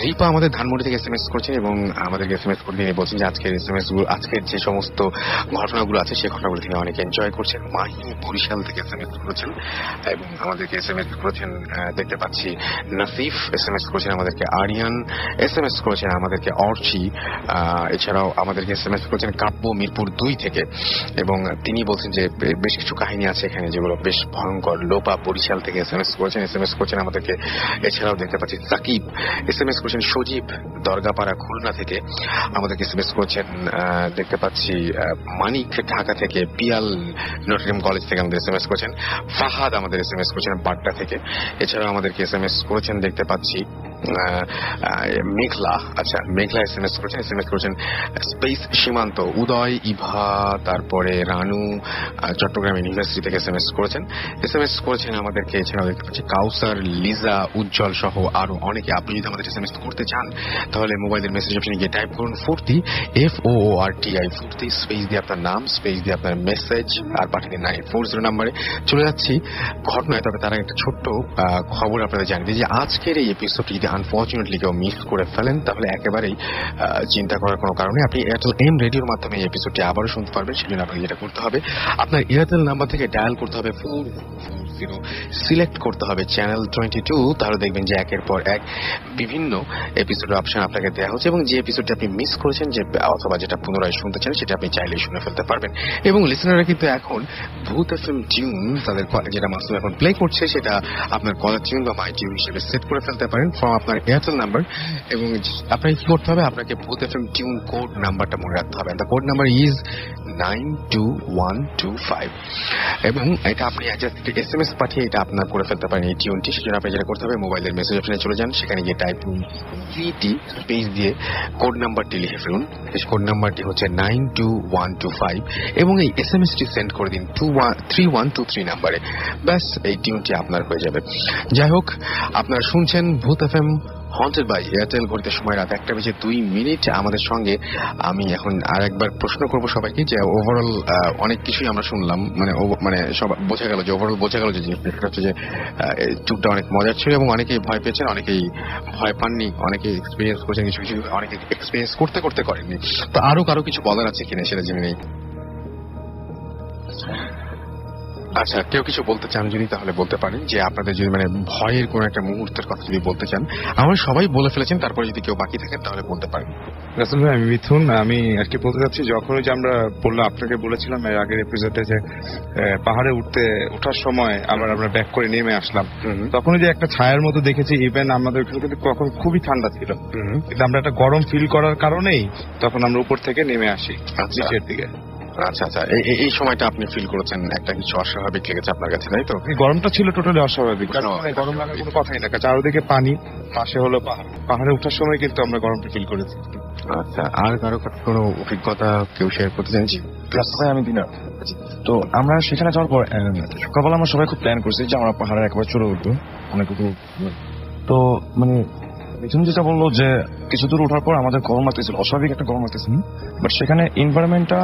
রিপা আমাদের ধানমন্ডি থেকে SMS করছেন এবং আমাদেরকে SMS করে তিনি বলছেন যে আজকের যে সমস্ত ঘটনাগুলো আছে সেই ঘটনাগুলো তিনি অনেক এনজয় করছেন। মাহি বরিশাল থেকে SMS করেছেন এবং আমাদেরকে SMS করেছেন দেখতে পাচ্ছি নাসিফ, SMS করেছেন আমাদেরকে আরিয়ান, SMS করেছেন আমাদেরকে অর্চি, এছাড়াও আমাদেরকে SMS করেছেন কাব্য মিরপুর 2 থেকে এবং তিনি বলছেন যে বেশ কিছু কাহিনী আছে এখানে যেগুলো বেশ ভয়ঙ্কর। লোপা বরিশাল থেকে SMS করেছেন আমাদেরকে। এছাড়াও দেখতে পাচ্ছি সাকিব SMS করেছেন সজীব দরগাপাড়া খুলনা থেকে, আমাদেরকে SMS করেছেন দেখতে পাচ্ছি মানিক ঢাকা থেকে, পিয়াল নটরডেম কলেজ থেকে আমাদের SMS করেছেন, ফাহাদ আমাদের SMS করেছেন বাড্ডা থেকে। এছাড়াও আমাদেরকে SMS করেছেন দেখতে পাচ্ছি মেঘলা SMS করেছেন স্পেস সীমান্ত, উদয়, ইভা, তারপরে রানু চট্টগ্রাম ইউনিভার্সিটি থেকে SMS করেছেন আমাদেরকে। এছাড়াও দেখতে পাচ্ছি কাউসার, লিজা, উজ্জ্বল সহ আরো অনেকে। আপনি যদি আমাদের SMS করতে চান তাহলে মোবাইলের মেসেজ অপশনে গিয়ে টাইপ করুন FORTI FOORTI স্পেস দিয়ে আপনার নাম, স্পেস দিয়ে আপনার মেসেজ আর পাঠিয়ে দিন 940 নম্বরে। চলে যাচ্ছি ঘটনায়, তবে তার একটা ছোট্ট খবর আপনাদের জানিয়ে দিই যে আজকের এই এপিসোডটি যদি আনফর্চুনেটলি কেউ মিস করে ফেলেন তাহলে একেবারেই চিন্তা করার কোনো কারণে আপনি এয়ারটেল এম রেডিওর মাধ্যমে এই এপিসোডটি আবারও শুনতে পারবেন। সেজন্য আপনাকে যেটা করতে হবে আপনার এয়ারটেল নাম্বার থেকে ডায়াল করতে হবে 440, সিলেক্ট করতে হবে চ্যানেল 22, তাহলে দেখবেন যে একের পর এক বিভিন্ন এপিসোডের অপশন আপনাকে দেওয়া হচ্ছে এবং যে এপিসোডটি আপনি মিস করেছেন যে অথবা যেটা পুনরায় শুনতে চান সেটা আপনি চাইলেই শুনে ফেলতে পারবেন। এবং লিসনাররা কিন্তু এখন ভূত এফএম টিউন তাদের যেটা মাসুম এখন প্লে করছে সেটা আপনার কলার টিউন বা মাই টিউন হিসেবে সেট করে ফেলতে পারেন ফ্রম আপনার এয়ারটেল নাম্বার। এবং আপনাকে কি করতে হবে, আপনাকে ভূত এফএম টিউন কোড নাম্বারটা মনে রাখতে হবে। দ্য কোড নাম্বার ইজ 92125 এবং এটা আপনি SMS পাঠিয়ে এটা আপনার করে ফেলতে পারেন এই টিউনটি। সেজন্য আপনি যেটা করতে হবে মোবাইলের মেসেজ অপশনে চলে যান, সেখানে গিয়ে টাইপ VT স্পেস দিয়ে কোড নাম্বারটি লিখে ফেলুন। কোড নাম্বারটি হচ্ছে 92125 এবং এই SMSটি সেন্ড করে দিন 3123 নাম্বারে। ব্যাস এই টিউনটি আপনার হয়ে যাবে। যাই হোক, আপনারা শুনছেন ভূত এফএম হন্টেড বাই এয়ারটেল। ঘড়িতে সময় রাত 1:02। আমাদের সঙ্গে আমি এখন আর একবার প্রশ্ন করব সবাইকে যে ওভারঅল অনেক কিছুই আমরা শুনলাম, মানে সব বোঝা গেল যে ওভারঅল বোঝা গেল যে জিনিসটা হচ্ছে যে ট্যুরটা অনেক মজার ছিল এবং অনেকেই ভয় পেয়েছেন, অনেকেই ভয় পাননি, অনেকে এক্সপিরিয়েন্স করেছেন, কিছু কিছু অনেকে এক্সপিরিয়েন্স করতে করেননি। তো আরো কারো কিছু বলার আছে কিনা সেটা জেনে নেই। আচ্ছা, কেউ কিছু বলতে চান যদি তাহলে বলতে পারেন যে আপনাদের যদি মানে ভয়ের কোন একটা মুহূর্তের কথা যদি বলতে চান। আমরা সবাই বলে ফেলেছেন, তারপরে যদি কেউ বাকি থাকেন তাহলে বলতে পারেন। রাসেল ভাই, আমি মিথুন। আমি আর কি বলতে চাচ্ছি, যখন যে আমরা আপনাকে বলেছিলাম এর আগের এপিসোডে যে পাহাড়ে ওঠার সময় আবার আমরা ব্যাক করে নেমে আসলাম, তখন যে একটা ছায়ার মতো দেখেছি। ইভেন আমাদের ওখানে কিন্তু তখন খুবই ঠান্ডা ছিল, কিন্তু আমরা একটা গরম ফিল করার কারণেই তখন আমরা উপর থেকে নেমে আসি নিচের দিকে। আচ্ছা আচ্ছা, এই সময়টা আপনি ফিল করেছেন একটা কিছু অস্বাভাবিক লেগেছে আপনার কাছে, তাই তো? গরমটা ছিল টোটালি অস্বাভাবিক, গরম লাগার কোনো কথাই না। চারদিকে পানি, পাশে হলো পাহাড়ে ওঠার সময় কিন্তু আমরা গরমটা ফিল করেছি। আচ্ছা, আর কারো কোনো অভিজ্ঞতা কেউ শেয়ার করতে চাইছি? আমি দিনা। তো আমরা সেখানে যাওয়ার পর সকালবেলা আমরা সবাই খুব প্ল্যান করছি যে আমরা পাহাড়ে একবার চড়ে উঠবো অনেক উপর। তো মানে মিথুন যেটা বললো যে কিছু দূর ওঠার পর আমাদের গরম লাগতেছিল, অস্বাভাবিক একটা গরম লাগতেছিল, বাট সেখানে এনভায়রনমেন্টটা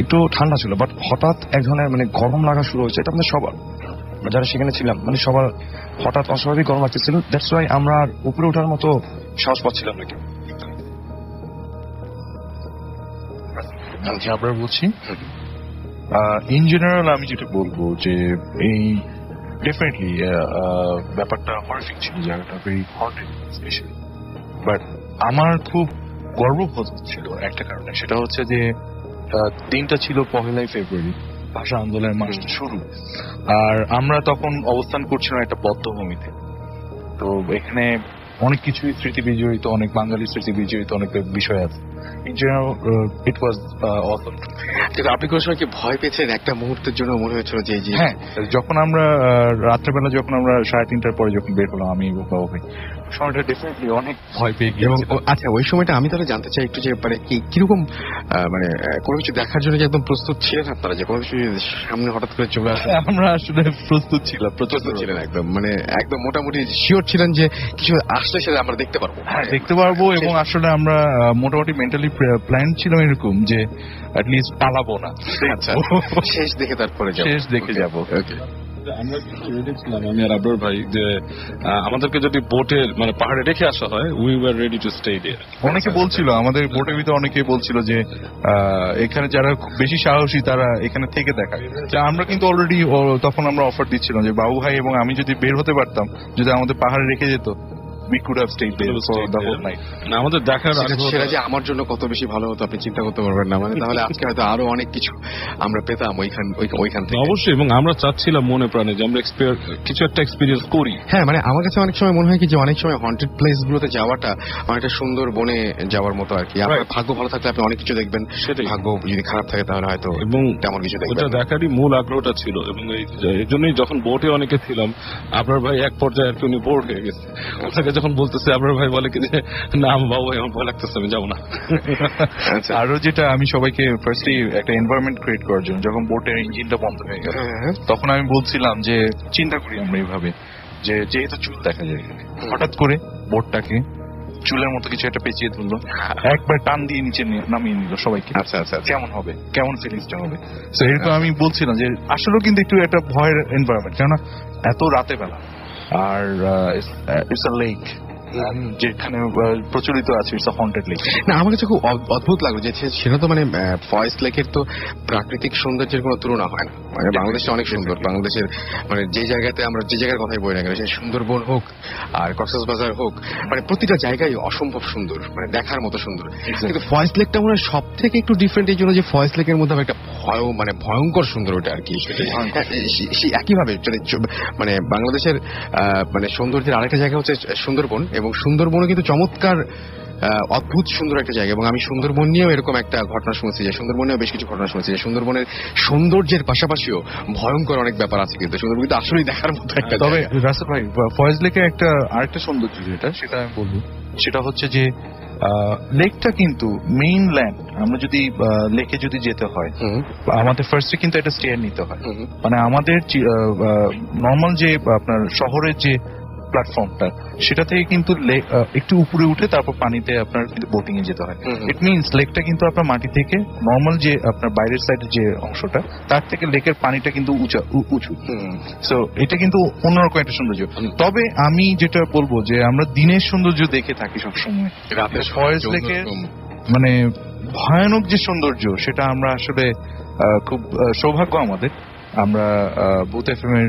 একটু ঠান্ডা ছিল। বাট হঠাৎ এক ধরনের মানে গরম লাগা শুরু হয়েছে। এটা আমাদের সবার, যারা সেখানে ছিলাম মানে সবার হঠাৎ অস্বাভাবিক গরম লাগতেছিল। দ্যাটস ওয়াই আমরা উপরে ওঠার মতো সাহস পাচ্ছিলাম না কেউ। আবার বলছি, ইন জেনারেল আমি যেটা বলবো যে এই ডেফিনেটলি ব্যাপারটা হররিফিক ছিল, জায়গাটা ভেরি হন্টেড স্পেশালি। বাট আমার খুব গর্ববোধ হচ্ছিল একটা কারণে, সেটা হচ্ছে যে দিনটা ছিল 1 ফেব্রুয়ারি, ভাষা আন্দোলনের মাসটা শুরু, আর আমরা তখন অবস্থান করছিলাম একটা বদ্ধভূমিতে। তো এখানে অনেক কিছুই স্মৃতি বিজড়িত, অনেক বাঙালি স্মৃতি বিজড়িত অনেক বিষয় আছে। ইন জেনারেল ইট ওয়াজ অসম। কিন্তু আপনি কোনো সময় কি ভয় পেয়েছেন একটা মুহূর্তের জন্য মনে হয়েছিল যে হ্যাঁ, যখন আমরা রাত্রেবেলা যখন আমরা 3:30টার পরে যখন বের হলাম আমি বাবা ভাই, সময়টা ডেফিনেটলি অনেক ভয় পেয়ে গিয়ে। এবং আচ্ছা ওই সময়টা আমি তাহলে জানতে চাই একটু যে মানে কিরকম মানে কোনো কিছু দেখার জন্য যে একদম প্রস্তুত ছিলেন আপনারা, যে কোনো কিছু সামনে হঠাৎ করে চলে আসে? আমরা আসলে প্রস্তুত ছিলাম, প্রস্তুত ছিলেন একদম, মানে একদম মোটামুটি শিওর ছিলেন যে কিছু আসলে সেটা আমরা দেখতে পারবো। হ্যাঁ, দেখতে পারবো। এবং আসলে আমরা মোটামুটি মেন্টালি প্ল্যান ছিলাম এরকম যে অ্যাটলিস্ট পালাবো না, আচ্ছা শেষ দেখে তারপরে শেষ দেখে যাবো। আমরা রেডি ছিলাম, আমি আর আবরার ভাই, যে আমাদেরকে যদি বোটের মানে পাহাড়ে রেখে আসা হয়, we were ready to stay there. অনেকে বলছিল, আমাদের বোটের ভিতরে অনেকেই বলছিল যে এখানে যারা খুব বেশি সাহসী তারা এখানে থেকে দেখায়। আমরা কিন্তু অলরেডি তখন আমরা অফার দিচ্ছিলাম যে বাবু ভাই এবং আমি যদি বের হতে পারতাম, যদি আমাদের পাহাড়ে রেখে যেত, we could have stayed there for the whole night. আমাদের দেখার সেটা যে আমার জন্য কত বেশি ভালো হতো আপনি চিন্তা করতে পারবেন না। মানে তাহলে আজকে হয়তো আরো অনেক কিছু আমরা পেতাম ওইখান থেকে। অবশ্যই, এবং আমরা চাচ্ছিলাম মনে প্রাণে যে আমরা কিছু একটা এক্সপিরিয়েন্স করি। হ্যাঁ, মানে আমার কাছে অনেক সময় মনে হয় কি যে অনেক সময় হন্টেড প্লেস গুলোতে যাওয়াটা অনেকটা সুন্দর বনে যাওয়ার মতো আর কি। আপনার ভাগ্য ভালো থাকলে আপনি অনেক কিছু দেখবেন, ভাগ্য যদি খারাপ থাকে তাহলে হয়তো এবং তেমন কিছু দেখবেন। ওটা দেখারই মূল আগ্রহটা ছিল। এবং এই জন্যই যখন বোটে অনেকে ছিলাম, আপনার ভাই এক পর্যায়ে আর কি উনি বোর্ড হয়ে গেছে। ওটাকে যখন বলতেছে আপনার ভাই বলে কি যে না বাবু ভাই আমার ভয় লাগতেছে, আমি যাবো না। আরো যেটা আমি সবাইকে ফার্স্টলি একটা এনভায়রনমেন্ট ক্রিয়েট করার জন্য, যখন বোটের ইঞ্জিনটা বন্ধ হয়ে গেল তখন আমি বলছিলাম যে চিন্তা করি আমরা এইভাবে যে যেহেতু চুল দেখা যায়, হঠাৎ করে বোটটাকে চুলের মতো কিছু একটা পেঁচিয়ে ধরলো, একবার টান দিয়ে নিচে নামিয়ে নিল সবাইকে। আচ্ছা আচ্ছা, কেমন হবে, কেমন ফিলিংসটা হবে? তো এরকম আমি বলছিলাম যে আসলেও কিন্তু একটু একটা ভয়ের এনভায়রনমেন্ট, কেননা এত রাতে বেলা, আর ইটস আ লেক যেখানে প্রচলিত আছে, ইটস আ হন্টেড লেক। না, আমার কাছে খুব অদ্ভুত লাগলো যে সেটা তো মানে ফরেস্ট লেকের তো প্রাকৃতিক সৌন্দর্যের কোনো তুলনা হয় না। মানে বাংলাদেশে অনেক সুন্দর, বাংলাদেশের মানে যে জায়গাতে আমরা যে জায়গার কথাই বলি না কেন, সে সুন্দরবন হোক আর কক্সবাজার হোক, মানে প্রতিটা জায়গায় অসম্ভব সুন্দর, মানে দেখার মতো সুন্দর। কিন্তু ফরেস্ট লেকটা মনে হয় সব থেকে একটু ডিফারেন্ট এই জন্য যে ফরেস্ট লেকের মধ্যে একটা মানে ভয়ঙ্কর সুন্দর ওটা আর কি। সেই একইভাবে মানে বাংলাদেশের মানে সৌন্দর্যের আরেকটা জায়গা হচ্ছে সুন্দরবন, এবং সুন্দরবনও কিন্তু চমৎকার অদ্ভুত সুন্দর একটা জায়গা। এবং আমি সুন্দরবন নিয়েও এরকম একটা ঘটনা শুনেছি, যে সুন্দরবনেও বেশ কিছু ঘটনা শুনেছি যে সুন্দরবনের সৌন্দর্যের পাশাপাশিও ভয়ঙ্কর অনেক ব্যাপার আছে। কিন্তু সুন্দরবন কিন্তু আসলেই দেখার মতো একটা। তবে রাসেল ভাই, ফরেস্ট লেকের একটা আরেকটা সৌন্দর্য সেটা আমি বলবো, সেটা হচ্ছে যে লেকটা কিন্তু মেইন ল্যান্ড। আমরা যদি লেকে যদি যেতে হয়, আমাদের ফার্স্টে কিন্তু একটা স্টেয়ার নিতে হয়। মানে আমাদের নর্মাল যে আপনার শহরের যে প্ল্যাটফর্মটা, সেটা থেকে কিন্তু একটু উপরে উঠে তারপর পানিতে আপনার কিন্তু বোটিং এ যেতে হয়। ইট মিনস লেকটা কিন্তু আপনার মাটি থেকে নর্মাল যে আপনার বাইরের সাইডের যে অংশটা, তার থেকে লেকের পানিটা কিন্তু উঁচু। সো এটা কিন্তু অন্যরকম একটা সৌন্দর্য। তবে আমি যেটা বলবো যে আমরা দিনের সৌন্দর্য দেখে থাকি সবসময়, রাতের ফরেস্ট লেকের মানে ভয়ানক যে সৌন্দর্য, সেটা আমরা আসলে খুব সৌভাগ্য আমাদের, আমরা বুথ এফএম এর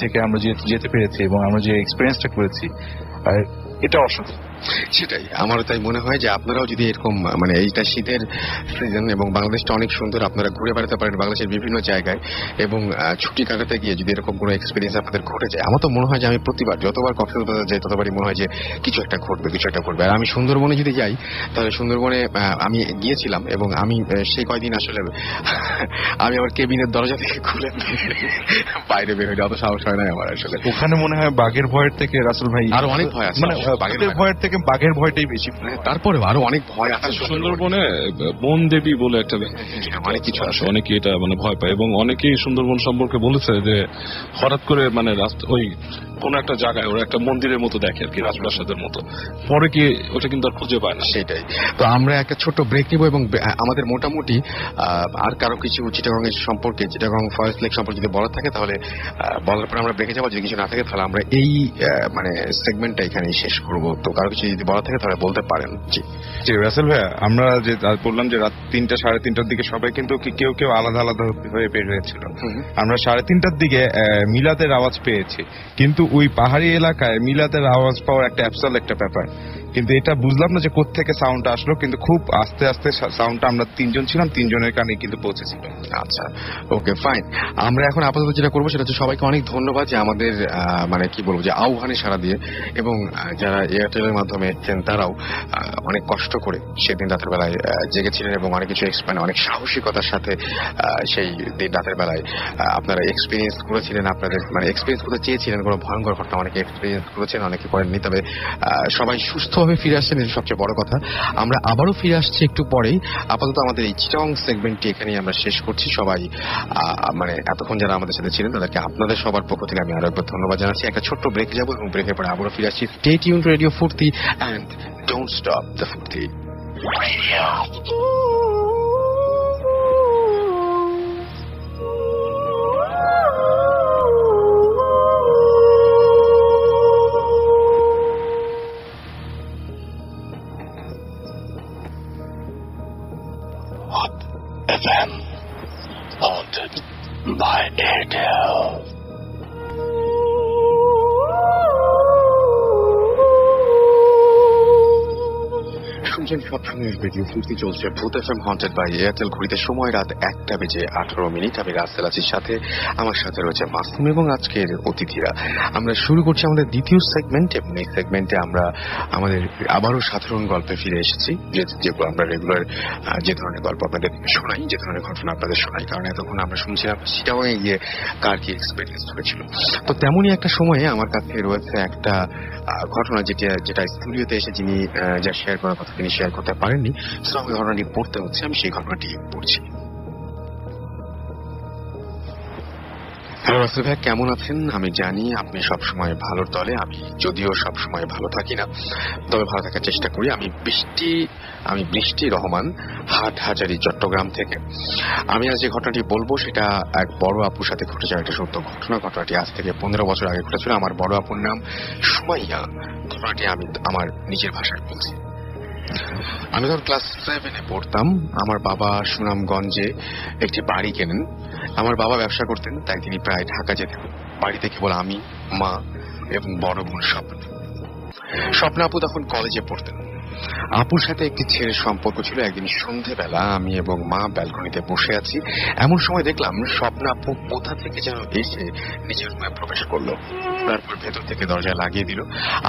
থেকে আমরা যেতে পেরেছি এবং আমরা যে এক্সপিরিয়েন্সটা করেছি, এটা অসাধারণ। সেটাই আমারও তাই মনে হয় যে আপনারাও যদি এরকম মানে এইটা শীতের সিজন এবং বাংলাদেশটা অনেক সুন্দর, আপনারা ঘুরে বেড়াতে পারেন বাংলাদেশের বিভিন্ন জায়গায়, এবং ছুটি কাটাতে গিয়ে যদি এরকম কোনো এক্সপিরিয়েন্স আপনাদের ঘটে যায়, আমার তো মনে হয় যে আমি প্রতিবার যতবার কক্সবাজার যাই ততবারই মনে হয় যে কিছু একটা ঘটবে। আর আমি সুন্দরবনে যদি যাই, তাহলে সুন্দরবনে আমি গিয়েছিলাম এবং আমি সেই কয়দিন আসলে আমি আমার কেবিনের দরজা থেকে খুলে বাইরে বের হয়ে, অত সাহস হয় না আমার আসলে। ওখানে মনে হয় বাঘের ভয়ের থেকে রাসেল ভাই আরো অনেক ভয় আছে, মানে বাঘের ভয়ের থেকে বাঘের ভয়টাই বেশি। তারপরেও আরো অনেক ভয় আছে সুন্দরবনে। বন দেবী বলে একটা অনেক কিছু আছে, অনেকে এটা মানে ভয় পায়, এবং অনেকেই সুন্দরবন সম্পর্কে বলেছে যে হঠাৎ করে মানে ওই কোন একটা জায়গায় ওরা একটা মন্দিরের মতো দেখে আর কি, রাজপ্রাসাদের মতো, পরে কি ওটা কিন্তু আর খুঁজে পায় না। সেটাই। তো আমরা একটা ছোট্ট ব্রেক নিব, এবং আমাদের মোটামুটি আর কারো কিছু চিটাগং এর সম্পর্কে, চিটাগং ফরেস্ট লেক সম্পর্কে যদি বলার থাকে তাহলে বলার পরে আমরা ব্রেকে যাবো, যদি কিছু না থাকে তাহলে আমরা এই মানে সেগমেন্টটা এখানেই শেষ করবো। তো কারো কিছু যদি বলা থাকে তাহলে বলতে পারেন। জি রাসেল ভাইয়া, আমরা যে বললাম যে রাত 3টা 3:30টার দিকে সবাই কিন্তু কেউ আলাদা আলাদা হয়ে বের হয়েছিল। আমরা 3:30টার দিকে মিলাদের আওয়াজ পেয়েছি, কিন্তু ওই পাহাড়ি এলাকায় মিলাদের আওয়াজ পাওয়ার একটা অ্যাবসাল একটা ব্যাপার, কিন্তু এটা বুঝলাম না যে কোত্থেকে সাউন্ডটা আসলো, কিন্তু খুব আস্তে আস্তে সাউন্ডটা, আমরা 3জন ছিলাম, 3জনের কানে কিন্তু পৌঁছেছিল। আচ্ছা, ওকে, ফাইন। আমরা এখন আপাতত যেটা করবো সেটা হচ্ছে সবাইকে অনেক ধন্যবাদ যে আমাদের মানে কি বলবো যে আহ্বানে সাড়া দিয়ে, এবং যারা এয়ারটেলের মাধ্যমে মাধ্যমে এসেছেন তারাও অনেক কষ্ট করে সেদিন রাতের বেলায় জেগেছিলেন এবং অনেক কিছু মানে অনেক সাহসিকতার সাথে সেই দিন রাতের বেলায় আপনারা এক্সপিরিয়েন্স করেছিলেন, আপনাদের মানে এক্সপিরিয়েন্স করতে চেয়েছিলেন কোনো ভয়ঙ্কর ঘটনা, অনেকে এক্সপিরিয়েন্স করেছেন, অনেকে করেননি। তবে সবাই সুস্থভাবে ফিরে আসছেন, এটা সবচেয়ে বড় কথা। আমরা আবারও ফিরে আসছি একটু পরেই। আপাতত আমাদের এই চিটাং সেগমেন্টটি এখানেই আমরা শেষ করছি। সবাই মানে এতক্ষণ যারা আমাদের সাথে ছিলেন তাদেরকে আপনাদের সবার পক্ষ থেকে আমি আরো একবার ধন্যবাদ জানাচ্ছি। একটা ছোট্ট ব্রেক যাবো এবং ব্রেকের পরে আবারও ফিরে আসছি। স্টে টিউনড রেডিও ফুর্তি অ্যান্ড ডোন্ট স্টপ দ্য ফুর্তি। FM haunted by Airtel. শুনছেন সবসময় রেডিও ফুর্তি, চলছে ভূত এফএম হন্টেড বাই এয়ারটেল। ঘড়িতে সময় রাত 1:18। আমি রাসেল আছি, সাথে আমার সাথে রয়েছে মাসুম এবং আজকের অতিথিরা। আমরা শুরু করছি আমাদের দ্বিতীয় সেগমেন্ট এবং এই সেগমেন্টে আমরা আমাদের আবারও সাধারণ গল্পে ফিরে এসেছি, যেগুলো আমরা রেগুলার যে ধরনের গল্প আপনাদের শোনাই, যে ধরনের ঘটনা আপনাদের শোনাই। কারণ এতক্ষণ আমরা শুনছিলাম সেটাও গিয়ে কার কি এক্সপিরিয়েন্স হয়েছিল। তো তেমনই একটা সময়ে আমার কাছে রয়েছে একটা ঘটনা যেটা স্টুডিওতে এসে যিনি যা শেয়ার করার কথা তিনি শেয়ার করতে পারেননি। সো আমি ঘটনাটি পড়তে হচ্ছে, আমি সেই ঘটনাটি পড়ছি। হ্যালো রাসেল ভাই, কেমন আছেন? আমি জানি আপনি সবসময় ভালোর দলে। আমি যদিও সবসময় ভালো থাকি না, তবে ভালো থাকার চেষ্টা করি। আমি বৃষ্টি রহমান, হাটহাজারী, চট্টগ্রাম থেকে। আমি আজ যে ঘটনাটি বলবো সেটা এক বড় আপুর সাথে ঘটে যাওয়া একটা সত্য ঘটনা। ঘটনাটি আজ থেকে 15 বছর আগে ঘটেছিল। আমার বড় আপুর নাম সুমাইয়া। ঘটনাটি আমি আমার নিজের ভাষায় বলছি। আমি তখন ক্লাস 7-এ পড়তাম। আমার বাবা সুনামগঞ্জে একটি বাড়ি কেনেন। আমার বাবা ব্যবসা করতেন, তাই তিনি প্রায় ঢাকা যেতেন। বাড়িতে কেবল আমি, মা এবং বড় বোন স্বপ্না আপু তখন কলেজে পড়তেন। আপুর সাথে একটি ছেলের সম্পর্ক ছিল। একদিন সন্ধেবেলা আমি এবং মা ব্যালকনিতে বসে আছি, এমন সময় দেখলাম স্বপ্না আপু কোথা থেকে যেন এসে নিজের রুমে প্রবেশ করলো, তারপর ভেতর থেকে দরজা লাগিয়ে দিল।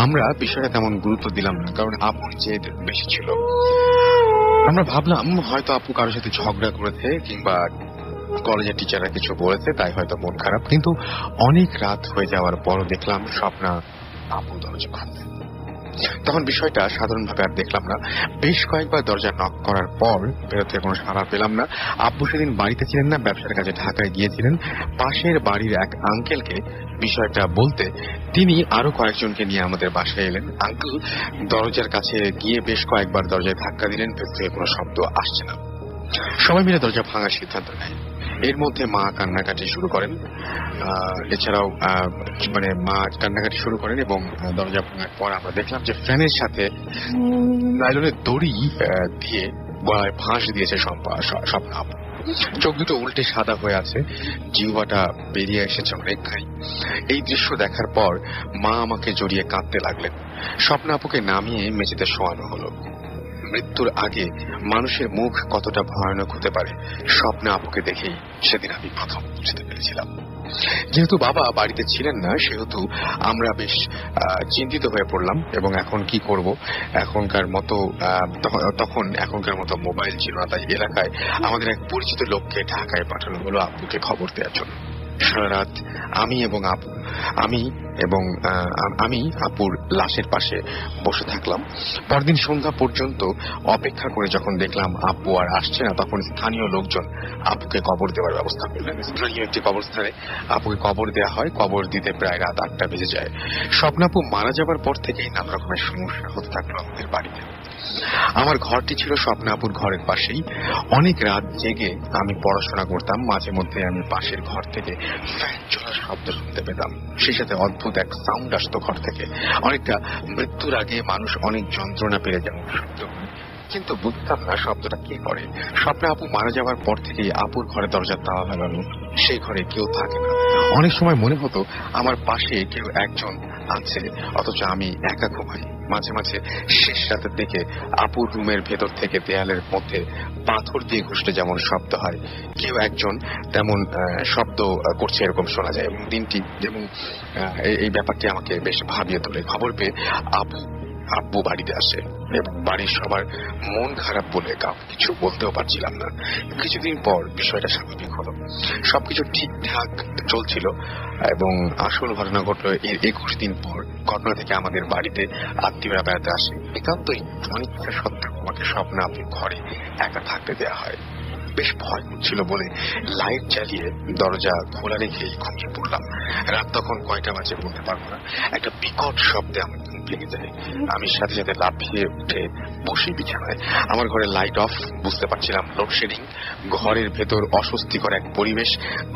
আমরা বিষয়টা তেমন গুরুত্ব দিলাম না, কারণ আপুর জেদ বেশি ছিল। আমরা ভাবলাম হয়তো আপু কারোর সাথে ঝগড়া করেছে কিংবা কলেজের টিচাররা কিছু বলেছে, তাই হয়তো মন খারাপ। কিন্তু অনেক রাত হয়ে যাওয়ার পরও দেখলাম স্বপ্না আপু দরজা খুলছে। তখন বিষয়টা সাধারণভাবে আর দেখলাম না। বেশ কয়েকবার দরজা নক করার পর ভেতর থেকে কোনো সাড়া পেলাম না। আব্বু সেদিন বাড়িতে ছিলেন না, ব্যবসার কাজে ঢাকায় গিয়েছিলেন। পাশের বাড়ির এক আঙ্কেলকে বিষয়টা বলতে তিনি আরো কয়েকজনকে নিয়ে আমাদের বাসায় এলেন। আঙ্কেল দরজার কাছে গিয়ে বেশ কয়েকবার দরজায় ধাক্কা দিলেন, ভেতর থেকে কোনো শব্দ আসছে না। সবাই মিলে দরজা ভাঙার সিদ্ধান্ত নেয়। এর মধ্যে মা কান্নাকাটি শুরু করেন। এছাড়াও মানে মা কান্নাকাটি শুরু করেন এবং দরজা ভাঙার পর আমরা দেখলাম যে ফ্যানের সাথে নাইলনের দড়ি দিয়ে গলায় ফাঁস দিয়েছে স্বপ্না আপু। চোখ দুটো উল্টে সাদা হয়ে আছে, জিহ্বাটা বেরিয়ে এসেছে অনেকখানি। এই দৃশ্য দেখার পর মা আমাকে জড়িয়ে কাঁদতে লাগলেন। স্বপ্না আপুকে নামিয়ে মেঝেতে শোয়ানো হলো। মৃত্যুর আগে মানুষের মুখ কতটা ভয়ানক হতে পারে স্বপ্না আপুকে দেখেই সেদিন আমি প্রথম বুঝতে পেরেছিলাম। যেহেতু বাবা বাড়িতে ছিলেন না, সেহেতু আমরা বেশ চিন্তিত হয়ে পড়লাম এবং এখন কি করব। এখনকার মতো মোবাইল ছিল না, তাই এলাকায় আমাদের এক পরিচিত লোককে ঢাকায় পাঠানো হলো আব্বুকে খবর দেওয়ার জন্য। সারা রাত আমি আপুর লাশের পাশে বসে থাকলাম। পরদিন সন্ধ্যা পর্যন্ত অপেক্ষা করে যখন দেখলাম আব্বু আর আসছে না, তখন স্থানীয় লোকজন আপুকে কবর দেওয়ার ব্যবস্থা করলেন। স্থানীয় একটি কবরস্থানে আপুকে কবর দেওয়া হয়। কবর দিতে প্রায় রাত 8টা বেজে যায়। স্বপ্না আপু মারা যাবার পর থেকেই নানা রকমের সমস্যা হতে থাকলো আমাদের বাড়িতে। আমার ঘরটি ছিল স্বপ্না আপুর ঘরের পাশেই। অনেক রাত জেগে আমি পড়াশোনা করতাম। মাঝে মধ্যে আমি পাশের ঘর থেকে ফ্যান চলার শব্দ শুনতে পেতাম। সেই সাথে অদ্ভুত এক সাউন্ড আসতো ঘর থেকে, অনেকটা মৃত্যুর আগে মানুষ অনেক যন্ত্রণা পেয়ে যেমন শব্দ, কিন্তু বুঝতাম না শব্দটা কে করে। স্বপ্না আপু মারা যাওয়ার পর থেকেই আপুর ঘরে দরজা তালা লাগানো, সেই ঘরে কেউ থাকে না। অনেক সময় মনে হতো আমার পাশে কেউ একজন আছে, অথচ আমি একা ঘুমাই। মাঝে মাঝে শেষ রাতের দিকে আপুর রুমের ভেতর থেকে দেয়ালের মধ্যে পাথর দিয়ে ঘষলে যেমন শব্দ হয়, কেউ একজন তেমন শব্দ করছে এরকম শোনা যায়। এবং দিনটি যেমন এই ব্যাপারটি আমাকে বেশ ভাবিয়ে তোলে। খবর পেয়ে আপু আব্বু বাড়িতে আসে এবং বাড়ির সবার মন খারাপ বলে কাউকে কিছু বলতেও পারছিলাম না। কিছুদিন পর বিষয়টা স্বাভাবিক হলো, সবকিছু ঠিকঠাক চলছিল এবং আসল ঘটনা ঘটলো এর 21 দিন পর। ঘটনা থেকে আমাদের বাড়িতে আত্মীয়রা বেড়াতে আসে। একান্তই অনেকটা সত্ত্বেও আমাকে স্বপ্নে আপনি ঘরে একা থাকতে দেওয়া হয়। বেশ ভয় করছিল বলে লাইট জ্বালিয়ে দরজা খোলা রেখেই ঘুমিয়ে পড়লাম। রাত তখন কয়টা বাজে বলতে পারবো না। একটা বিকট শব্দে আমার ঘুম ভেঙে যায়। আমি সাথে সাথে লাফিয়ে উঠে বসি বিছানায়। আমার ঘরে লাইট অফ, বুঝতে পারছিলাম লোডশেডিং। ঘরের ভেতর অস্বস্তিকর এক পরিবেশ।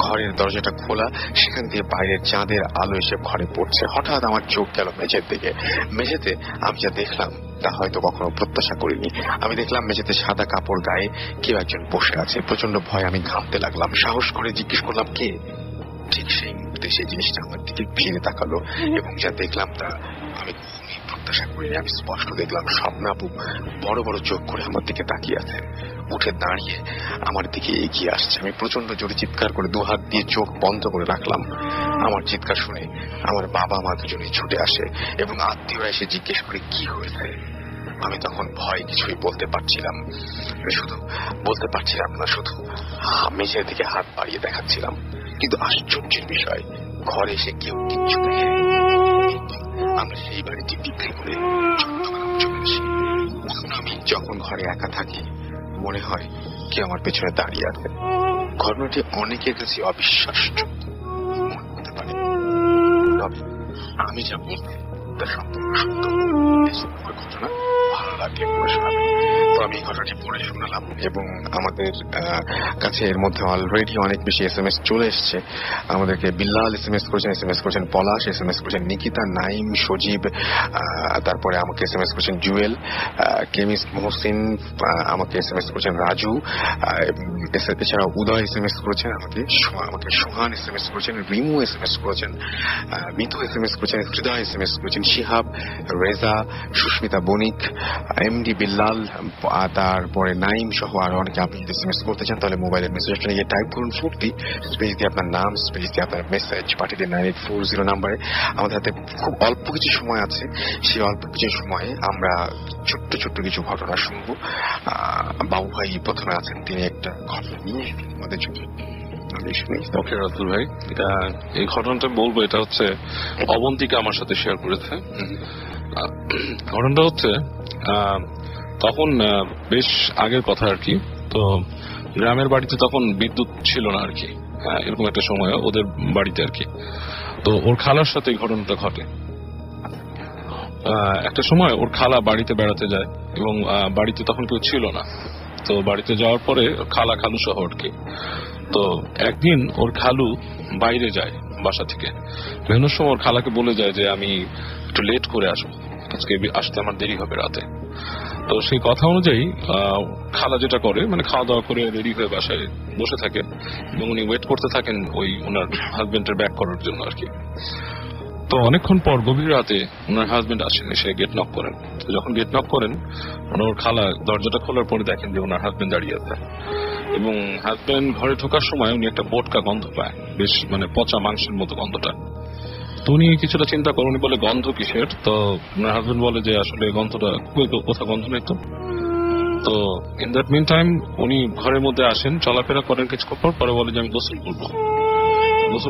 ঘরের দরজাটা খোলা, সেখান দিয়ে বাইরের চাঁদের আলো এসে ঘরে পড়ছে। হঠাৎ আমার চোখ গেল মেঝের দিকে। মেঝেতে আমি যা দেখলাম তা হয়তো কখনো প্রত্যাশা করিনি। আমি দেখলাম মেঝেতে সাদা কাপড় গায়ে কেউ একজন বসে আছে। প্রচন্ড ভয়, আমি ঘামতে লাগলাম। সাহস করে জিজ্ঞেস করলাম কে। ঠিক সেই মুহূর্তে সেই জিনিসটা আমার দিকে ফিরে তাকালো এবং যা দেখলাম তা আমি কখনোই প্রত্যাশা করিনি। আমি স্পষ্ট দেখলাম স্বপ্নাপু বড় বড় চোখ করে আমার দিকে তাকিয়ে আছে। উঠে দাঁড়িয়ে আমার দিকে এগিয়ে আসছে। আমি প্রচন্ড জোরে চিৎকার করে দুহাত দিয়ে চোখ বন্ধ করে রাখলাম। আমার চিৎকার শুনে আমার বাবা মা দুজনেই ছুটে আসে এবং আত্মীয়রা এসে জিজ্ঞেস করে কি হয়েছে। আমি তখন ভয় কিছুই বলতে পারছিলাম না, শুধু মেঝের দিকে হাত বাড়িয়ে দেখাচ্ছিলাম। কিন্তু আশ্চর্যের বিষয়, ঘরে এসে কেউ কিচ্ছু দেখে। আমরা সেই বাড়িটি বিক্রি করে চলে আসি। আমি যখন ঘরে একা থাকি মনে হয় কেউ আমার পেছনে দাঁড়িয়ে আছে। ঘটনাটি অনেকের কাছে অবিশ্বাসযোগ্য মনে হতে পারে, তবে আমি যা বলছি তা সম্পূর্ণ সত্য। ঘটনা ভালো লাগলে পড়ে শোনাবেন। তো আমি এই ঘটনাটি পড়ে শোনালাম এবং আমাদের কাছে এর মধ্যে অলরেডি অনেক বেশি SMS চলে এসছে। আমাদেরকে বিল্লাল SMS করেছেন পলাশ, SMS করেছেন নিকিতা, নাইম, সজীব, তারপরে আমাকে SMS করেছেন জুয়েল, কেমিস্ট মহসিন, আমাকে SMS করেছেন রাজু, এছাড়াও উদয় SMS করেছেন আমাকে সোহান SMS করেছেন, রিমু SMS করেছেন, মিতু SMS করেছেন, হৃদয় SMS করেছেন, শিহাব, রেজা, সুস্মিতা বণিক, MD বিল্লাল, তারপরে নাইম সহ আরো অনেকে। আপনি যদি SMS করতে চান তাহলে মোবাইলের মেসেজটা নিয়ে টাইপ করুন 40 স্পেস দিয়ে আপনার নাম, স্পেস দিয়ে আপনার মেসেজ পাঠিয়ে দিন 9840 নাম্বারে। আমাদের হাতে খুব অল্প কিছু সময় আছে। সেই অল্প কিছু সময়ে আমরা ছোট্ট ছোট্ট কিছু ঘটনা শুনবো। বাবু ভাই প্রথমে আছেন, তিনি একটা ঘটনা নিয়ে আমাদের জন্য। ওকে রাতুল ভাই, এই ঘটনাটা বলবো, এটা হচ্ছে অবন্তিকা আমার সাথে শেয়ার করেছে। ঘটনাটা হচ্ছে তখন বেশ আগের কথা আর কি। তো গ্রামের বাড়িতে তখন বিদ্যুৎ ছিল না আর কি, এরকম একটা সময় ওদের বাড়িতে আর কি। তো ওর খালার সাথে এই ঘটনাটা ঘটে। একটা সময় ওর খালা বাড়িতে বেড়াতে যায় এবং বাড়িতে তখন কেউ ছিল না। তো বাড়িতে যাওয়ার পরে খালা খালু সহ আর কি। তো একদিন ওর খালু বাইরে যায় বাসা থেকে। বেরোনোর সময় ওর খালাকে বলে যায় যে আমি একটু লেট করে আসবো, আজকে আসতে আমার দেরি হবে রাতে। তো সেই কথা অনুযায়ী খালা যেটা করে, মানে খাওয়া দাওয়া করে রেডি হয়ে বাসায় বসে থাকে এবং উনি ওয়েট করতে থাকেন ওই ওনার হাজবেন্ডের ব্যাক করার জন্য আর কি। তো অনেকক্ষণ পর গভীর রাতে ওনার হাজবেন্ড আসেন, এসে গেট নক করেন। তো যখন গেট নক করেন, ওর খালা দরজাটা খোলার পরে দেখেন যে ওনার হাজবেন্ড দাঁড়িয়ে আছে এবং হাজবেন্ড ঘরে ঢোকার সময় উনি একটা বোটকা গন্ধ পায়, বেশ মানে পচা মাংসের মতো গন্ধটা। তো উনি কিছুটা চিন্তা করেন, উনি বলে গন্ধ কিসের? তো ওনার হাজবেন্ড বলে যে আসলে গন্ধটা কোথাও গন্ধ নেই তো। তো ইন দ্যাট মিন টাইম উনি ঘরের মধ্যে আসেন, চলাফেরা করেন কিছুক্ষণ পরে বলে যে আমি গোসল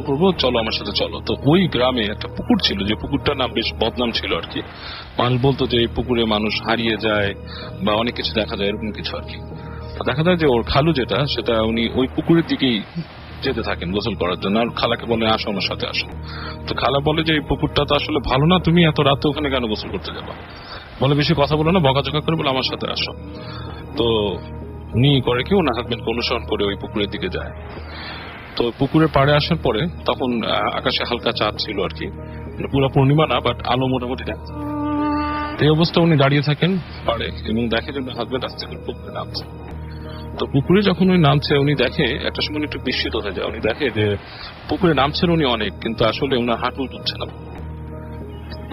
করবো, চলো আমার সাথে চলো। তো ওই গ্রামে একটা পুকুর ছিল, যে পুকুরটার নাম বেশ বদনাম ছিল আর কি। মানুষ বলতো যে এই পুকুরে মানুষ হারিয়ে যায় বা অনেক কিছু দেখা যায়, এরকম কিছু আর কি। দেখা যায় যে ওর খালু যেটা, সেটা উনি ওই পুকুরের দিকেই যেতে থাকেন গোসল করার জন্য। আর খালাকে বলে আসো আমার সাথে আসো। তো খালা বলে যে এই পুকুরটা তো আসলে ভালো না, তুমি এত রাতে ওখানে কেন গোসল করতে যাবা? বলে বেশি কথা বলো না, বকাঝকা করে বলে আমার সাথে আসো। তো উনি করে কি, ওনার হাজবেন্ডকে অনুসরণ করে ওই পুকুরের দিকে যায়। তো পুকুরের পাড়ে আসার পরে তখন আকাশে হালকা চাঁদ ছিল আর কি, পুরো পূর্ণিমা না, বাট আলো মোটামুটি দেখা। এই অবস্থা উনি দাঁড়িয়ে থাকেন পাড়ে এবং দেখে যে হাজবেন্ড আসছে পুকুরে নামছে। তো পুকুরে যখন উনি নামছে, উনি দেখে একটা সময় একটু বিস্মিত হয়ে যায়। উনি দেখে যে পুকুরে নামছেন উনি অনেক, কিন্তু আসলে ওনার হাঁটু উঠছে না।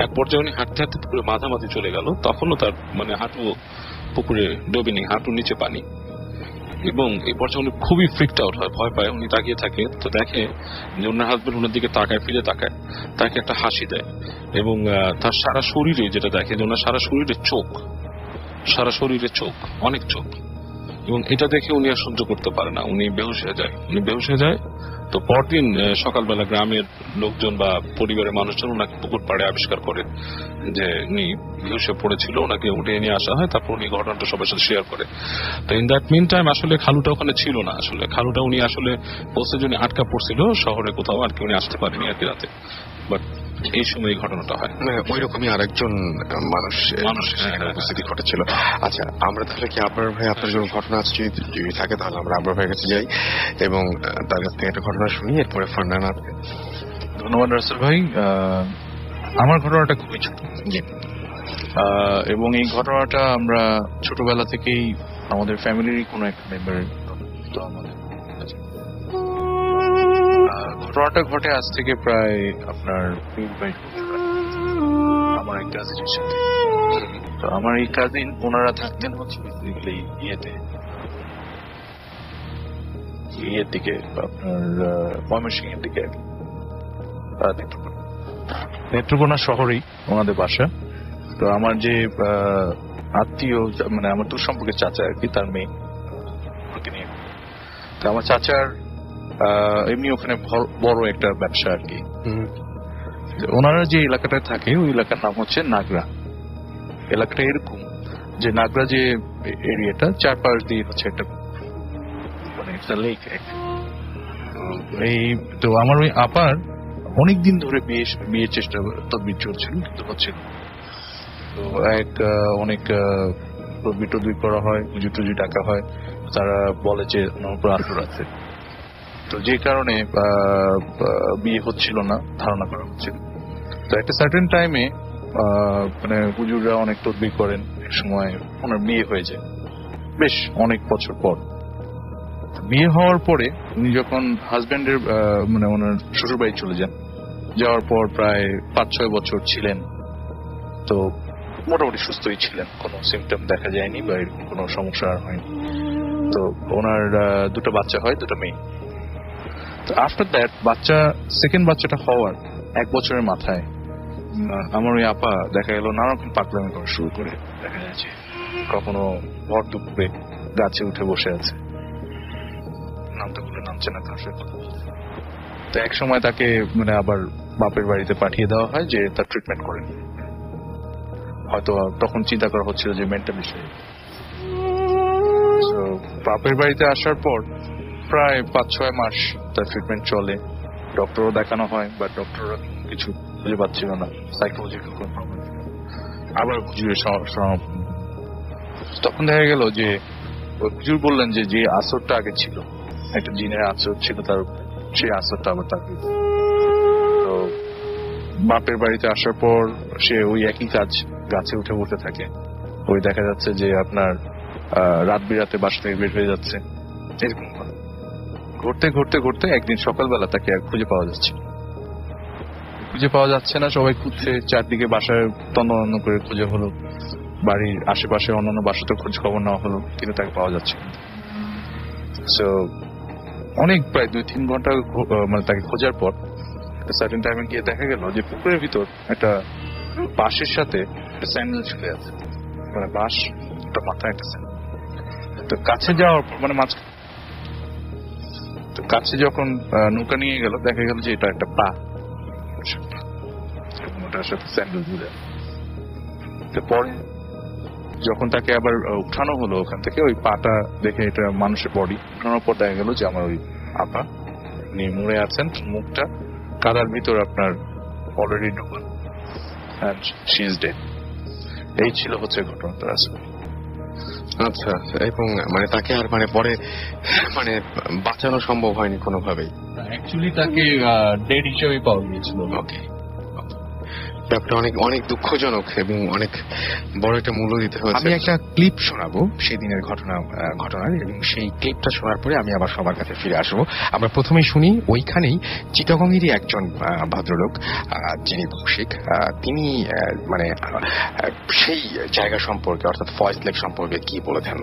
এক পর্যায়ে উনি হাঁটতে হাঁটতে পুকুরে মাঝামাঝি চলে গেল, তখনও তার মানে হাঁটু পুকুরে ডোবেনি, হাঁটুর নিচে পানি। এবং এই পর্যায়ে উনি খুবই ফ্রিকড আউট হয়, ভয় পায়। উনি তাকিয়ে থাকে, তো দেখে যে ওনার হাজবেন্ড ওনার দিকে তাকায়, ফিরে তাকায়, তাকে একটা হাসি দেয় এবং তার সারা শরীরে যেটা দেখে যে ওনার সারা শরীরে চোখ, অনেক চোখ, এবং এটা দেখে উনি আর সহ্য করতে পারে না, উনি বেহুশ হয়ে যায়। তো পরদিন সকালবেলা গ্রামের লোকজন বা পরিবারের মানুষজন ওনাকে পুকুর পাড়ে আবিষ্কার করে যে উনি বেহুশে পড়েছিল, ওনাকে উঠে নিয়ে আসা হয়, তারপর উনি ঘটনাটা সবার সাথে শেয়ার করে। তো ইন দ্যাট মিন টাইম আসলে খালুটা ওখানে ছিল না, আসলে খালুটা উনি আসলে বলছে যে উনি আটকা পড়ছিল শহরে কোথাও, আর কি উনি আসতে পারেনি আর কি রাতে, বাট এই সময় ঘটনাটা হয়। ওই রকমই আরেকজন মানুষ উপস্থিতি ঘটেছিল। আচ্ছা, আমরা তাহলে কি আবরার ভাই, আপনার যখন ঘটনা আছে যদি থাকে তাহলে আমরা আবরার ভাইয়ের কাছে যাই এবং তার কাছ থেকে একটা ঘটনা শুনি, এরপরে ফারনান আছে। ধন্যবাদ রাসেল ভাই। আমার ঘটনাটা খুবই ছোট, এবং এই ঘটনাটা আমরা ছোটবেলা থেকেই আমাদের ফ্যামিলির কোনো একটা মেম্বারের ঘটনাটা ঘটে আজ থেকে প্রায় আপনার আমার এক কাজিনের সাথে। তো আমার এই কাজিন, ওনারা থাকতেন হচ্ছে বেসিক্যালি ইয়ের দিকে, আপনার ময়মনসিংহের দিকে, নেত্রকোনা শহরেই ওনাদের বাসা। তো আমার যে আত্মীয়, মানে আমার দূর সম্পর্কের চাচা আর কি, তার মেয়ে, তো আমার চাচার এমনি ওখানে বড় একটা ব্যবসা আর কি। ওনারা যে এলাকাটায় থাকে ওই এলাকার নাম হচ্ছে নাগরা। এলাকাটা এরকম যে নাগরা যে এরিয়াটা চারপাশ দিয়ে হচ্ছে একটা মানে লেক। এই তো আমার ওই আপার অনেকদিন ধরে বিয়ের চেষ্টা তদবির চলছিল, কিন্তু হচ্ছিল। তো অনেক তদবির করা হয়, পুজো ডাকা হয়, তারা বলে যে আমার উপর আতর আছে, তো যে কারণে বিয়ে হচ্ছিল না, ধারণা করা হচ্ছিল। তো একটা সার্টেন টাইমে মানে হুজুররা অনেক তদবির করেন, এক সময় ওনার বিয়ে হয়ে যায় বেশ অনেক বছর পর। বিয়ে হওয়ার পরে উনি যখন হাজবেন্ডের মানে ওনার শ্বশুর বাড়ি চলে যান, যাওয়ার পর প্রায় 5-6 বছর ছিলেন, তো মোটামুটি সুস্থই ছিলেন, কোনো সিমটম দেখা যায়নি বা এরকম কোনো সমস্যা আর হয়নি। তো ওনার 2টা বাচ্চা হয়, 2টা মেয়ে। তো আফটার দ্যাট সেকেন্ড বাচ্চাটা হওয়ার 1 বছরের মাথায় আমার ওই আপা দেখা গেল নানা রকম পাগলামি করা শুরু করে। দেখা যাচ্ছে কখনো ভর দুপুরে গাছে উঠে বসে আছে, নামতে বলে নামছে না, কার সাথে কথা বলছে। তো এক সময় তাকে মানে আবার বাপের বাড়িতে পাঠিয়ে দেওয়া হয় যে তার ট্রিটমেন্ট করেন। হয়তো তখন চিন্তা করা হচ্ছিল যে মেন্টাল বিষয়। বাপের বাড়িতে আসার পর প্রায় 5-6 মাস তার ট্রিটমেন্ট চলে, ডক্টরও দেখানো হয়, বা ডক্টররা কিছু খুঁজে পাচ্ছিল না, সাইকোলজিক্যাল কোনো প্রবলেম। আবার হুজুরের তখন দেখা গেল যে হুজুর বললেন যে আসরটা আগে ছিল, একটা জিনের আসর ছিল তার, সেই আসরটা আবার তাকে। তো বাপের বাড়িতে আসার পর সে ওই একই কাজ, গাছে উঠে বসে থাকে। ওই দেখা যাচ্ছে যে আপনার রাত বিরাতে বাসা থেকে বের হয়ে যাচ্ছে, এরকম ঘুরতে ঘুরতে ঘুরতে একদিন সকালবেলা তাকে আর খুঁজে পাওয়া যাচ্ছে না। সবাই খুঁজছে, চারদিকে বাসায় তন্ন করে খুঁজে হলো, বাড়ির আশেপাশে অন্যান্য বাসাতে খোঁজ খবর নেওয়া হলো, কিন্তু তাকে পাওয়া যাচ্ছে না। সো অনেক প্রায় 2-3 ঘন্টা মানে তাকে খোঁজার পর একটা সার্টেন টাইমে গিয়ে দেখা গেল যে পুকুরের ভিতর একটা বাঁশের সাথে একটা স্যান্ডেল ঝুলে আছে, মানে বাঁশ একটা মাথায় একটা স্যান্ডেল। তো কাছে যাওয়ার পর মানে তো কাছে যখন নৌকা নিয়ে গেল, দেখা গেল যে এটা একটা পা, ওটার সাথে স্যান্ডেল ঝুলে। তো পরে যখন তাকে আবার উঠানো হলো ওখান থেকে, ওই পাটা দেখে এটা মানুষের বডি, উঠানোর পর দেখা গেল যে আমার ওই আপা উনি মরে আছেন, মুখটা কাদার ভিতর আপনার অলরেডি ডুবান, এন্ড শি ইজ ডেড। এই ছিল হচ্ছে ঘটনাটা আসলে। আচ্ছা, এবং মানে তাকে আর মানে পরে মানে বাঁচানো সম্ভব হয়নি কোনোভাবেই? অ্যাকচুয়ালি তাকে ডেড হিসেবেই পাওয়া গিয়েছিল। ওকে, ব্যাপারটা অনেক অনেক দুঃখজনক এবং অনেক বড় একটা মূল্য দিতে হয়েছে। আমি একটা ক্লিপ শোনাবো সেদিনের ঘটনার, এবং সেই ক্লিপটা শোনার পরে আমি আবার সবার কাছে ফিরে আসবো। আমরা প্রথমেই শুনি ওইখানেই চিটাগংয়েরই একজন ভদ্রলোক, যিনি কৌশিক, তিনি মানে সেই জায়গা সম্পর্কে অর্থাৎ ফয়েজ লেক সম্পর্কে কি বলেছেন।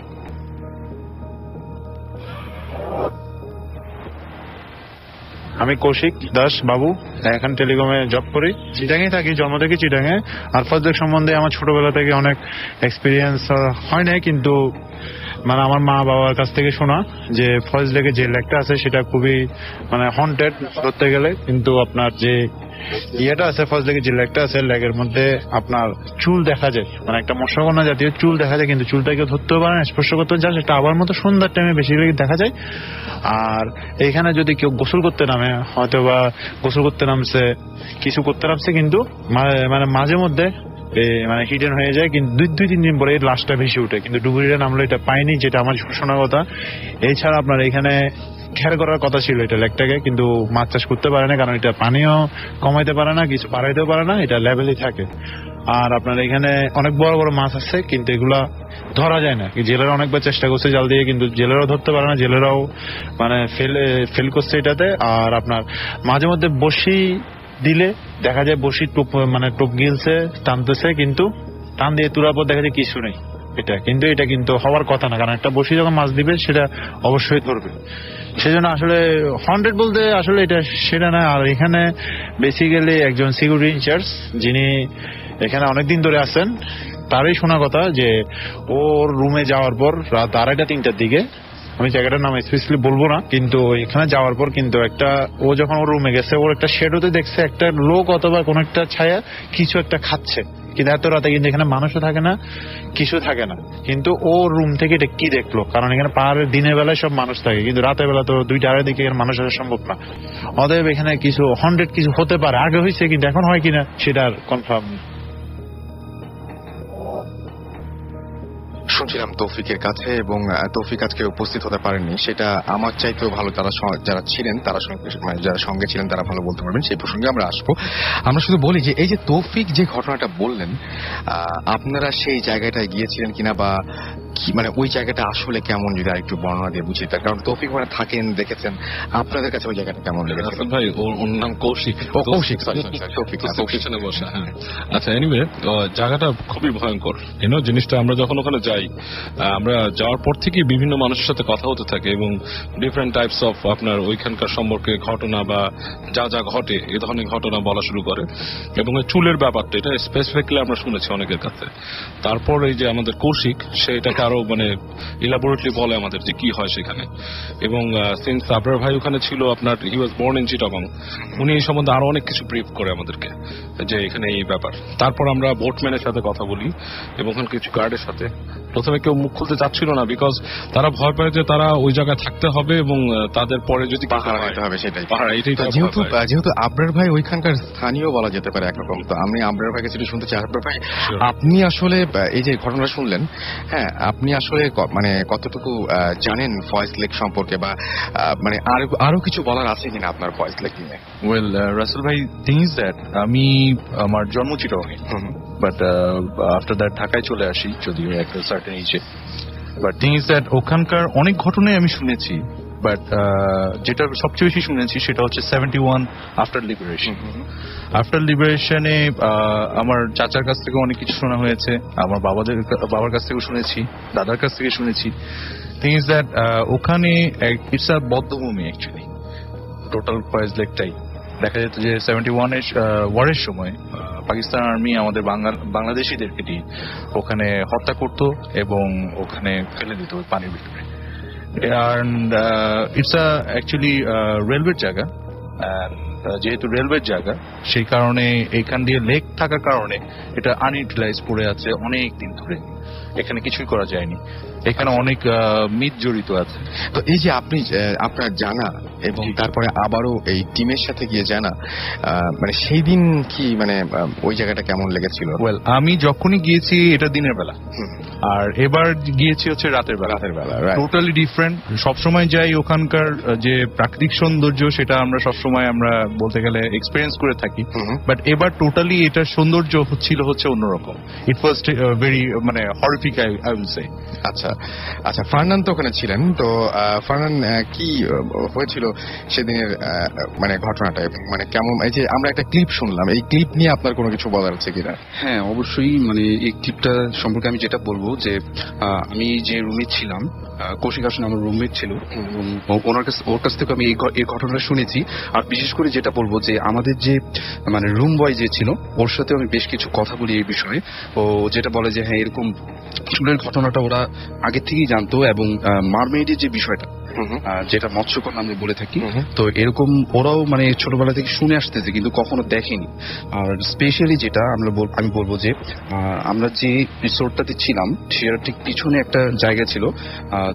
আমি কৌশিক দাস বাবু, এখন টেলিকমে জব করি, চিটাঙে থাকি, জন্ম থেকে চিটাঙে। আর ফয়েজ লেক সম্বন্ধে আমার ছোটবেলা থেকে অনেক এক্সপিরিয়েন্স হয় নাই, কিন্তু মানে আমার মা বাবার কাছ থেকে শোনা যে ফয়েজ লেকে যে লেকটা আছে সেটা খুবই মানে হন্টেড ধরতে গেলে। কিন্তু আপনার যে ইয়েটা আছে, ফয়েজ লেকে যে লেকটা আছে, লেকের মধ্যে আপনার চুল দেখা যায়, মানে একটা মশাকন্যা জাতীয় চুল দেখা যায়, কিন্তু চুলটা কেউ ধরতেও পারে না, স্পর্শ করতে যায়, সেটা আবার মতো সন্ধ্যার টাইমে বেশিরভাগ দেখা যায়। আর এইখানে যদি কেউ গোসল করতে নামে, হয়তো বা গোসল করতে নামছে, কিছু করতে নামছে, কিন্তু মানে মাঝে মধ্যে মানে হিডেন হয়ে যায়, কিন্তু 2-3 দিন পরে লাশটা ভেসে উঠে, কিন্তু ডুবুরিরা নামলে এটা পাইনি, যেটা আমার শোনার কথা। এছাড়া আপনার এখানে খেয়াল করার কথা ছিল এটা লেকটাকে, কিন্তু মাছ চাষ করতে পারে না, কারণ এটা পানিও কমাইতে পারে না, কিছু বাড়াইতেও পারে না, এটা লেভেলই থাকে। আর আপনার এখানে অনেক বড় বড় মাছ আছে, কিন্তু এগুলা ধরা যায় না। জেলেরা অনেকবার চেষ্টা করছে জাল দিয়ে, কিন্তু জেলেরাও ধরতে পারে না, জেলেরাও মানে ফেল করছে এটাতে। আর আপনার মাঝে মধ্যে বসি দিলে দেখা যায় বসি টোপ গিলছে, টানতেছে, কিন্তু টান দিয়ে তোলার পর দেখা যায় কিছু নেই। এটা কিন্তু হওয়ার কথা না, কারণ একটা বসি যখন মাছ দিবে সেটা অবশ্যই ধরবে। সেজন্য আসলে 100 বলতে আসলে এটা সেটা না। আর এখানে বেসিক্যালি একজন সিকিউরিটি ইনচার্জ, যিনি এখানে অনেকদিন ধরে আছেন, তারই শোনা কথা যে ওর রুমে যাওয়ার পর রাত 2:30-3টার দিকে, আমি জায়গাটার নাম স্পেশালি বলবো না, কিন্তু এখানে যাওয়ার পর কিন্তু ও যখন ওর রুমে গেছে, ওর একটা শেডোতে দেখছে একটা লোক অথবা কোন একটা ছায়া কিছু একটা খাচ্ছে, কিন্তু এত রাতে কিন্তু এখানে মানুষও থাকে না, কিছু থাকে না। কিন্তু ও রুম থেকে এটা কি দেখলো, কারণ এখানে পাহাড়ের দিনের বেলায় সব মানুষ থাকে, কিন্তু রাতের বেলা তো 2-2:30 দিকে এখানে মানুষ আসা সম্ভব না। অতএব এখানে কিছু 100 কিছু হতে পারে, আগে হয়েছে, কিন্তু এখন হয় কিনা সেটা আর কনফার্ম নেই। শুনছিলাম তৌফিকের কাছে, এবং তৌফিক আজকে উপস্থিত হতে পারেননি, সেটা আমার চাইতেও ভালো যারা ছিলেন, যারা সঙ্গে ছিলেন তারা ভালো বলতে পারবেন। সেই প্রসঙ্গে আমরা আসবো। আমরা শুধু বলি যে এই যে তৌফিক যে ঘটনাটা বললেন, আপনারা সেই জায়গাটায় গিয়েছিলেন কিনা, বা মানে ওই জায়গাটা আসলে কেমন, যদি আরেকটু বর্ণনা দিয়ে বুঝিয়ে দেন, কারণ তৌফিক ওখানে থাকেন, দেখেছেন, আপনাদের কাছে ওই জায়গাটা কেমন লেগেছে? ভাই ওর নাম কৌশিক। কৌশিক, তৌফিক পিছনে বসে। হ্যাঁ, আচ্ছা, এনিওয়ে জায়গাটা খুবই ভয়ঙ্কর। জিনিসটা আমরা যখন ওখানে যাই, আমরা যাওয়ার পর থেকে বিভিন্ন মানুষের সাথে কথা হতে থাকে, এবং ডিফারেন্ট টাইপস অফ আপনার ওইখানকার সম্পর্কে ঘটনা বা যা যা ঘটে এই ধরনের ঘটনা বলা শুরু করে। এবং এই চুলের ব্যাপারটা, এটা স্পেসিফিকলি আমরা শুনেছি অনেকের কাছে। তারপর এই যে আমাদের কৌশিক, সেটাকে আরো মানে ইলাবোরেটলি বলে আমাদের যে কি হয় সেখানে। এবং সিন্স আবরার ভাই ওখানে ছিল, আপনার হি ওয়াজ বর্ন ইন চিটাগং, উনি এই সম্বন্ধে আরো অনেক কিছু ব্রিফ করে আমাদেরকে যে এখানে এই ব্যাপার। তারপর আমরা বোটম্যানের সাথে কথা বলি, এবং ওখানে কিছু গার্ডের সাথে। প্রথমে কেউ মুখ খুলতে চাচ্ছিল না, বিকজ তারা ভয় পায় যে তারা ওই জায়গায় থাকতে হবে, এবং তাদের পরে যদি পাহারা দিতে হবে, সেটাই পাহারা। যেহেতু আবরার ভাই ওইখানকার স্থানীয় বলা যেতে পারে একরকম, তো আমি আবরার ভাইকে যেটা শুনতে চাই, আবরার ভাই আপনি আসলে এই যে ঘটনাটা শুনলেন, হ্যাঁ, আপনি আসলে মানে কতটুকু জানেন ফয়েজ লেক সম্পর্কে, বা মানে আরো কিছু বলার আছে কিনা আপনার ফয়েজ লেক নিয়ে? ওয়েল রাসেল ভাই, থিং ইজ দ্যাট আমি আমার জন্ম চিটাগংয়ে, বাট আফটার দ্যাট ঢাকায় চলে আসি, যদিও একটা সার্টেন এজে। বাট থিং ইজ দ্যাট ওখানকার অনেক ঘটনাই আমি শুনেছি, বাট যেটা সবচেয়ে বেশি শুনেছি সেটা হচ্ছে 71 আফটার লিবারেশন। আফটার লিবারেশনে আমার চাচার কাছ থেকে অনেক কিছু শোনা হয়েছে, আমার বাবার কাছ থেকেও শুনেছি, দাদার কাছ থেকে শুনেছি। থিং ইজ দ্যাট ওখানে ইটস আ বদ্ধভূমি অ্যাকচুয়ালি, টোটাল ফয়েজ লেকটাই। দেখা যেত যে 71-এর ওয়ারের সময় পাকিস্তান আর্মি আমাদের বাংলাদেশিদেরকে দিয়ে ওখানে হত্যা করত, এবং ওখানে ফেলে দিত ওই পানির ভিতরে। And it's actually রেলওয়ের জায়গা, যেহেতু রেলওয়ের জায়গা সেই কারণে এখান দিয়ে লেক থাকার কারণে এটা আনইউটিলাইজ পড়ে আছে অনেক দিন ধরে, এখানে কিছুই করা যায়নি। এখানে অনেক মিথ জড়িত আছে। তো এই যে আপনি আপনার জানা, এবং তারপরে আবারও এই টিমের সাথে গিয়ে জানা, মানে সেই দিন কি মানে ওই জায়গাটা কেমন লেগেছিল? ওয়েল, আমি যখনই গিয়েছি এটা দিনের বেলা, আর এবার গিয়েছি হচ্ছে রাতের বেলা। Totally different. সবসময় যাই ওখানকার যে প্রাকৃতিক সৌন্দর্য সেটা আমরা সবসময় আমরা বলতে গেলে এক্সপিরিয়েন্স করে থাকি, বাট এবার টোটালি এটার সৌন্দর্য হচ্ছে অন্যরকম। ইট ওয়াজ ভেরি মানে হরিফিক আই উইল সে। আচ্ছা আচ্ছা, ফারনান তো ওখানে ছিলেন, তো ফারনান কি হয়েছিল সেদিনের মানে ঘটনাটা, মানে কেমন? এই যে আমরা একটা ক্লিপ শুনলাম, এই ক্লিপ নিয়ে আপনার কোনো কিছু বলার আছে কিনা? হ্যাঁ, অবশ্যই। মানে এই ক্লিপটা সম্পর্কে আমি যেটা বলবো যে আমি যে রুমে ছিলাম কৌশিক আসলে আমার রুমমেট ছিল এবং ওর কাছ থেকে আমি এই ঘটনাটা শুনেছি। আর বিশেষ করে যেটা বলবো যে আমাদের যে মানে রুম বয় যে ছিল ওর সাথে আমি বেশ কিছু কথা বলি এই বিষয়ে। ও যেটা বলে যে হ্যাঁ এরকম চুলের ঘটনাটা ওরা আগে থেকেই জানতো এবং মারমেইডের যে বিষয়টা যেটা মৎস্যকন্যা আমরা বলে থাকি, তো এরকম ওরাও মানে ছোটবেলা থেকে শুনে আসতেছে কিন্তু কখনো দেখেনি। আর স্পেশালি যেটা আমি বলবো যে আমরা যে রিসোর্টটাতে ছিলাম সেটার ঠিক পিছনে একটা জায়গা ছিল।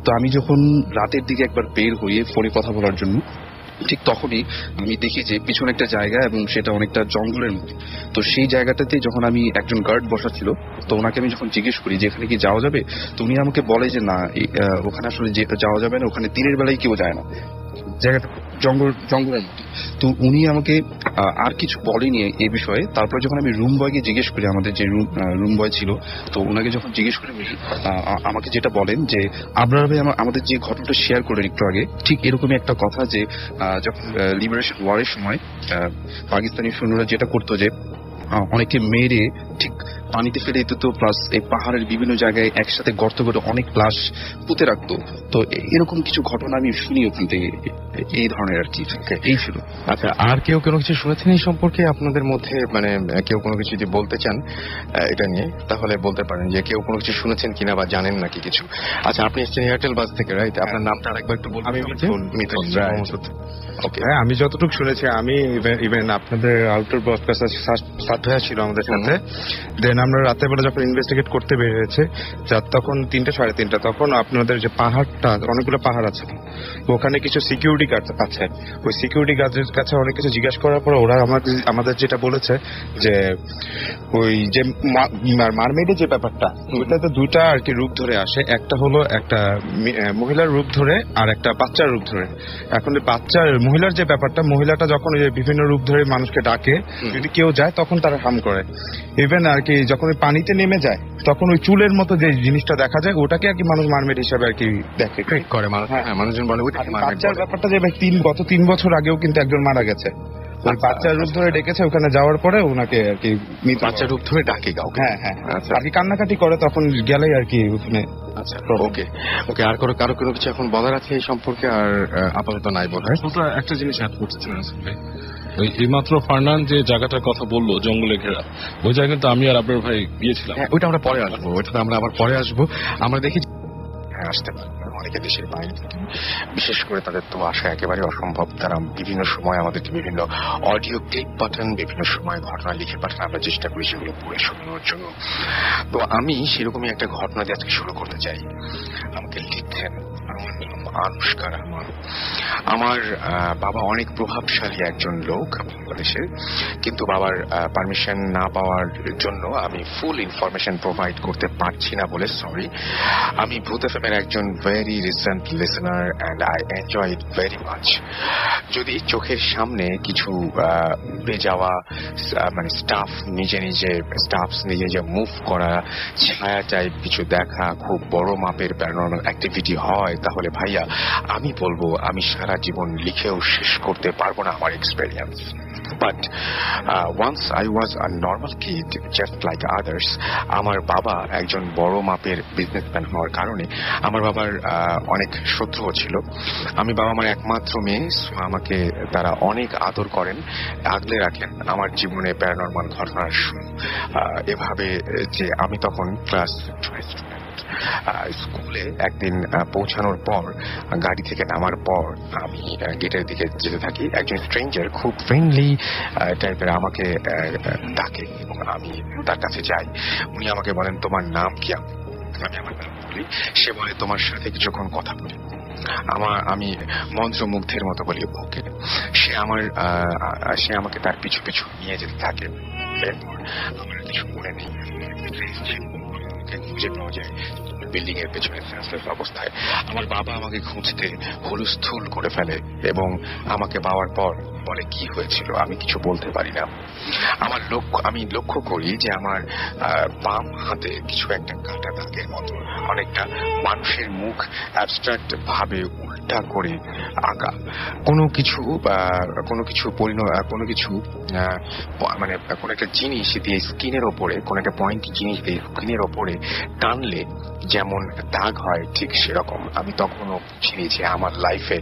তো আমি যখন রাতের দিকে একবার বের হয়ে ফোনে কথা বলার জন্য, ঠিক তখনই আমি দেখি যে পিছনে একটা জায়গা এবং সেটা অনেকটা জঙ্গলের মতো। তো সেই জায়গাটাতে যখন আমি একজন গার্ড বসা ছিল, তো ওনাকে আমি যখন জিজ্ঞেস করি যে এখানে কি যাওয়া যাবে, তো উনি আমাকে বলে যে না ওখানে আসলে যাওয়া যাবে না, ওখানে দিনের বেলায় কেউ যায় না, জায়গাটা জঙ্গলের মতো। তো উনি আমাকে আর কিছু বলেনি এই বিষয়ে। তারপরে যখন আমি রুম বয়কে জিজ্ঞেস করি, আমাদের যে রুম বয় ছিল, তো ওনাকে যখন জিজ্ঞেস করে আমাকে যেটা বলেন যে আবরার ভাই আমাদের যে ঘটনাটা শেয়ার করলেন একটু আগে, ঠিক এরকমই একটা কথা যে যখন লিবারেশন ওয়ারের সময় পাকিস্তানি সৈন্যরা যেটা করতো যে অনেকে মেরে ঠিক পানিতে ফেলে দিত, প্লাস এই পাহাড়ের বিভিন্ন জায়গায় একসাথে গর্ত করে অনেক লাশ পুঁতে রাখতো। তো এরকম কিছু ঘটনা আমি শুনি ওখান থেকে, এই ধরনের আর কি। এই ছিল। আচ্ছা, আর কেউ কোনো কিছু শুনেছেন এই সম্পর্কে আপনাদের মধ্যে? মানে কেউ কোনো কিছু যদি বলতে চান এটা নিয়ে তাহলে বলতে পারেন যে কেউ কোনো কিছু শুনেছেন কিনা বা জানেন নাকি কিছু। আচ্ছা, আপনি এসেছেন এয়ারটেল বাস থেকে, রাইট? আপনার নামটা আরেকবার একটু বলবেন। হ্যাঁ, আমি যতটুকু শুনেছি, আমি ইভেন আপনাদের আউটডোর ব্রডকাস্টার সাথে ছিল আমাদের সাথে। দেন আমরা রাতের বেলা যখন ইনভেস্টিগেট করতে বের হয়েছে, তখন 3টা 3:30, তখন আপনাদের যে পাহাড়টা, অনেকগুলো পাহাড় আছে, ওখানে কিছু সিকিউরিটি গার্ড আছে। ওই সিকিউরিটি গার্ডের কাছে অনেক কিছু জিজ্ঞাসা করার পর ওরা আমাদের যেটা বলেছে যে ওই যে মারমেডের যে ব্যাপারটা, ওইটাতে দুইটা আর কি রূপ ধরে আসে। একটা হলো একটা মহিলার রূপ ধরে আর একটা বাচ্চার রূপ ধরে। এখন মহিলার যে ব্যাপারটা, মহিলাটা যখন বিভিন্ন রূপ ধরে মানুষকে ডাকে, যদি কেউ যায় তখন তারা হার্ম করে। ইভেন আর কি যখন ওই পানিতে নেমে যায় তখন ওই চুলের মতো যে জিনিসটা দেখা যায়, ওটাকে আর কি মানুষ মারমেড হিসাবে আর কি দেখে করে মানুষজন বলে। বাচ্চার ব্যাপারটা যে ভাই গত 3 বছর আগেও কিন্তু একজন মারা গেছে, ওই বাচ্চার রূপ ধরে ডেকেছে। ওখানে যাওয়ার পরে ওনাকে আর কি বাচ্চার রূপ ধরে ডাকে কাউকে, হ্যাঁ আর কি কান্নাকাটি করে, তখন গেলেই আর কি ওখানে। আচ্ছা, ওকে। আর কারো কোনো কিছু এখন বলার আছে এই সম্পর্কে? আর আপাতত নাই বোধ হয়। একটা জিনিস অ্যাড করতে চাই ভাই, ওই এইমাত্র ফারনান যে জায়গাটার কথা বললো জঙ্গলে ঘেরা, ওই জায়গায় কিন্তু আমি আর আপনার ভাই গিয়েছিলাম। ওইটা আমরা পরে আসবো, ওইটা আমরা আবার পরে আসবো। আমরা দেখি আসতে পারবো অনেকে দেশের বাইরে থেকে, বিশেষ করে তাদের তো আসা একেবারে অসম্ভব। তারা বিভিন্ন সময় আমাদেরকে বিভিন্ন অডিও ক্লিপ পাঠান, বিভিন্ন সময় ঘটনা লিখে পাঠান, আমরা চেষ্টা করি সেগুলো পড়ে শোনানোর জন্য। তো আমি সেরকমই একটা ঘটনা দিয়ে আজকে শুরু করতে চাই। আমাকে লিখছেন, আমার নাম আনুষ্কা রহমান। আমার বাবা অনেক প্রভাবশালী একজন লোক বাংলাদেশের, কিন্তু বাবার পারমিশন না পাওয়ার জন্য আমি ফুল ইনফরমেশন প্রোভাইড করতে পারছি না বলে সরি। আমি ভূত এফএমের একজন very recent listener and I enjoy it very much. যদি চোখের সামনে কিছু উড়ে যাওয়া মানে নিজে নিজে মুভ করা ছায়া টাইপ কিছু দেখা, খুব বড় মাপের প্যারানর্মাল অ্যাক্টিভিটি হয়, তাহলে ভাইয়া আমি বলবো আমি সারা জীবন লিখেও শেষ করতে পারবো না আমার experience. But once I was a normal kid just like others. আমার বাবা একজন বড় মাপের বিজনেসম্যান হওয়ার কারণে আমার বাবার অনেক শত্রুও ছিল। আমি বাবা আমার একমাত্র মেয়ে, আমাকে তারা অনেক আদর করেন, আগলে রাখেন। আমার জীবনে প্যারানর্মাল ঘটনার এভাবে যে আমি তখন ক্লাস স্কুলে একদিন পৌঁছানোর পর, গাড়ি থেকে নামার পর আমি গেটের দিকে যেতে থাকি। একজন স্ট্রেঞ্জার খুব ফ্রেন্ডলি টাইপের আমাকে ডাকে এবং আমি তার কাছে যাই। উনি আমাকে বলেন, তোমার নাম কি? আমি আমার নাম বলি। সে বলে, তোমার সাথে কিছুক্ষণ কথা বলি। আমি মন্ত্রমুগ্ধের মতো বলি ওকে। সে আমাকে তার পিছু পিছু নিয়ে যেতে থাকে। এরপর আমার কিছু মনে নেই, খুঁজে পাওয়া যায় বিল্ডিং এর পেছনে সেন্সলেস অবস্থায়। আমার বাবা আমাকে খুঁজতে হুলস্থুল করে ফেলে এবং আমাকে পাওয়ার পর বলে কি হয়েছিল, আমি কিছু বলতে পারি না। আমি লক্ষ্য করি যে আমার বাম হাতে কিছু একটা কাটা দাগের মতো, অনেকটা মানুষের মুখ অ্যাবস্ট্রাক্ট ভাবে উল্টা করে আঁকা, কোনো কিছু মানে কোনো একটা জিনিস দিয়ে স্কিনের ওপরে, কোনো একটা পয়েন্ট জিনিস দিয়ে স্কিনের ওপরে টানলে যেমন দাগ হয় ঠিক সেরকম। আমি তখনও বুঝিনি যে আমার লাইফে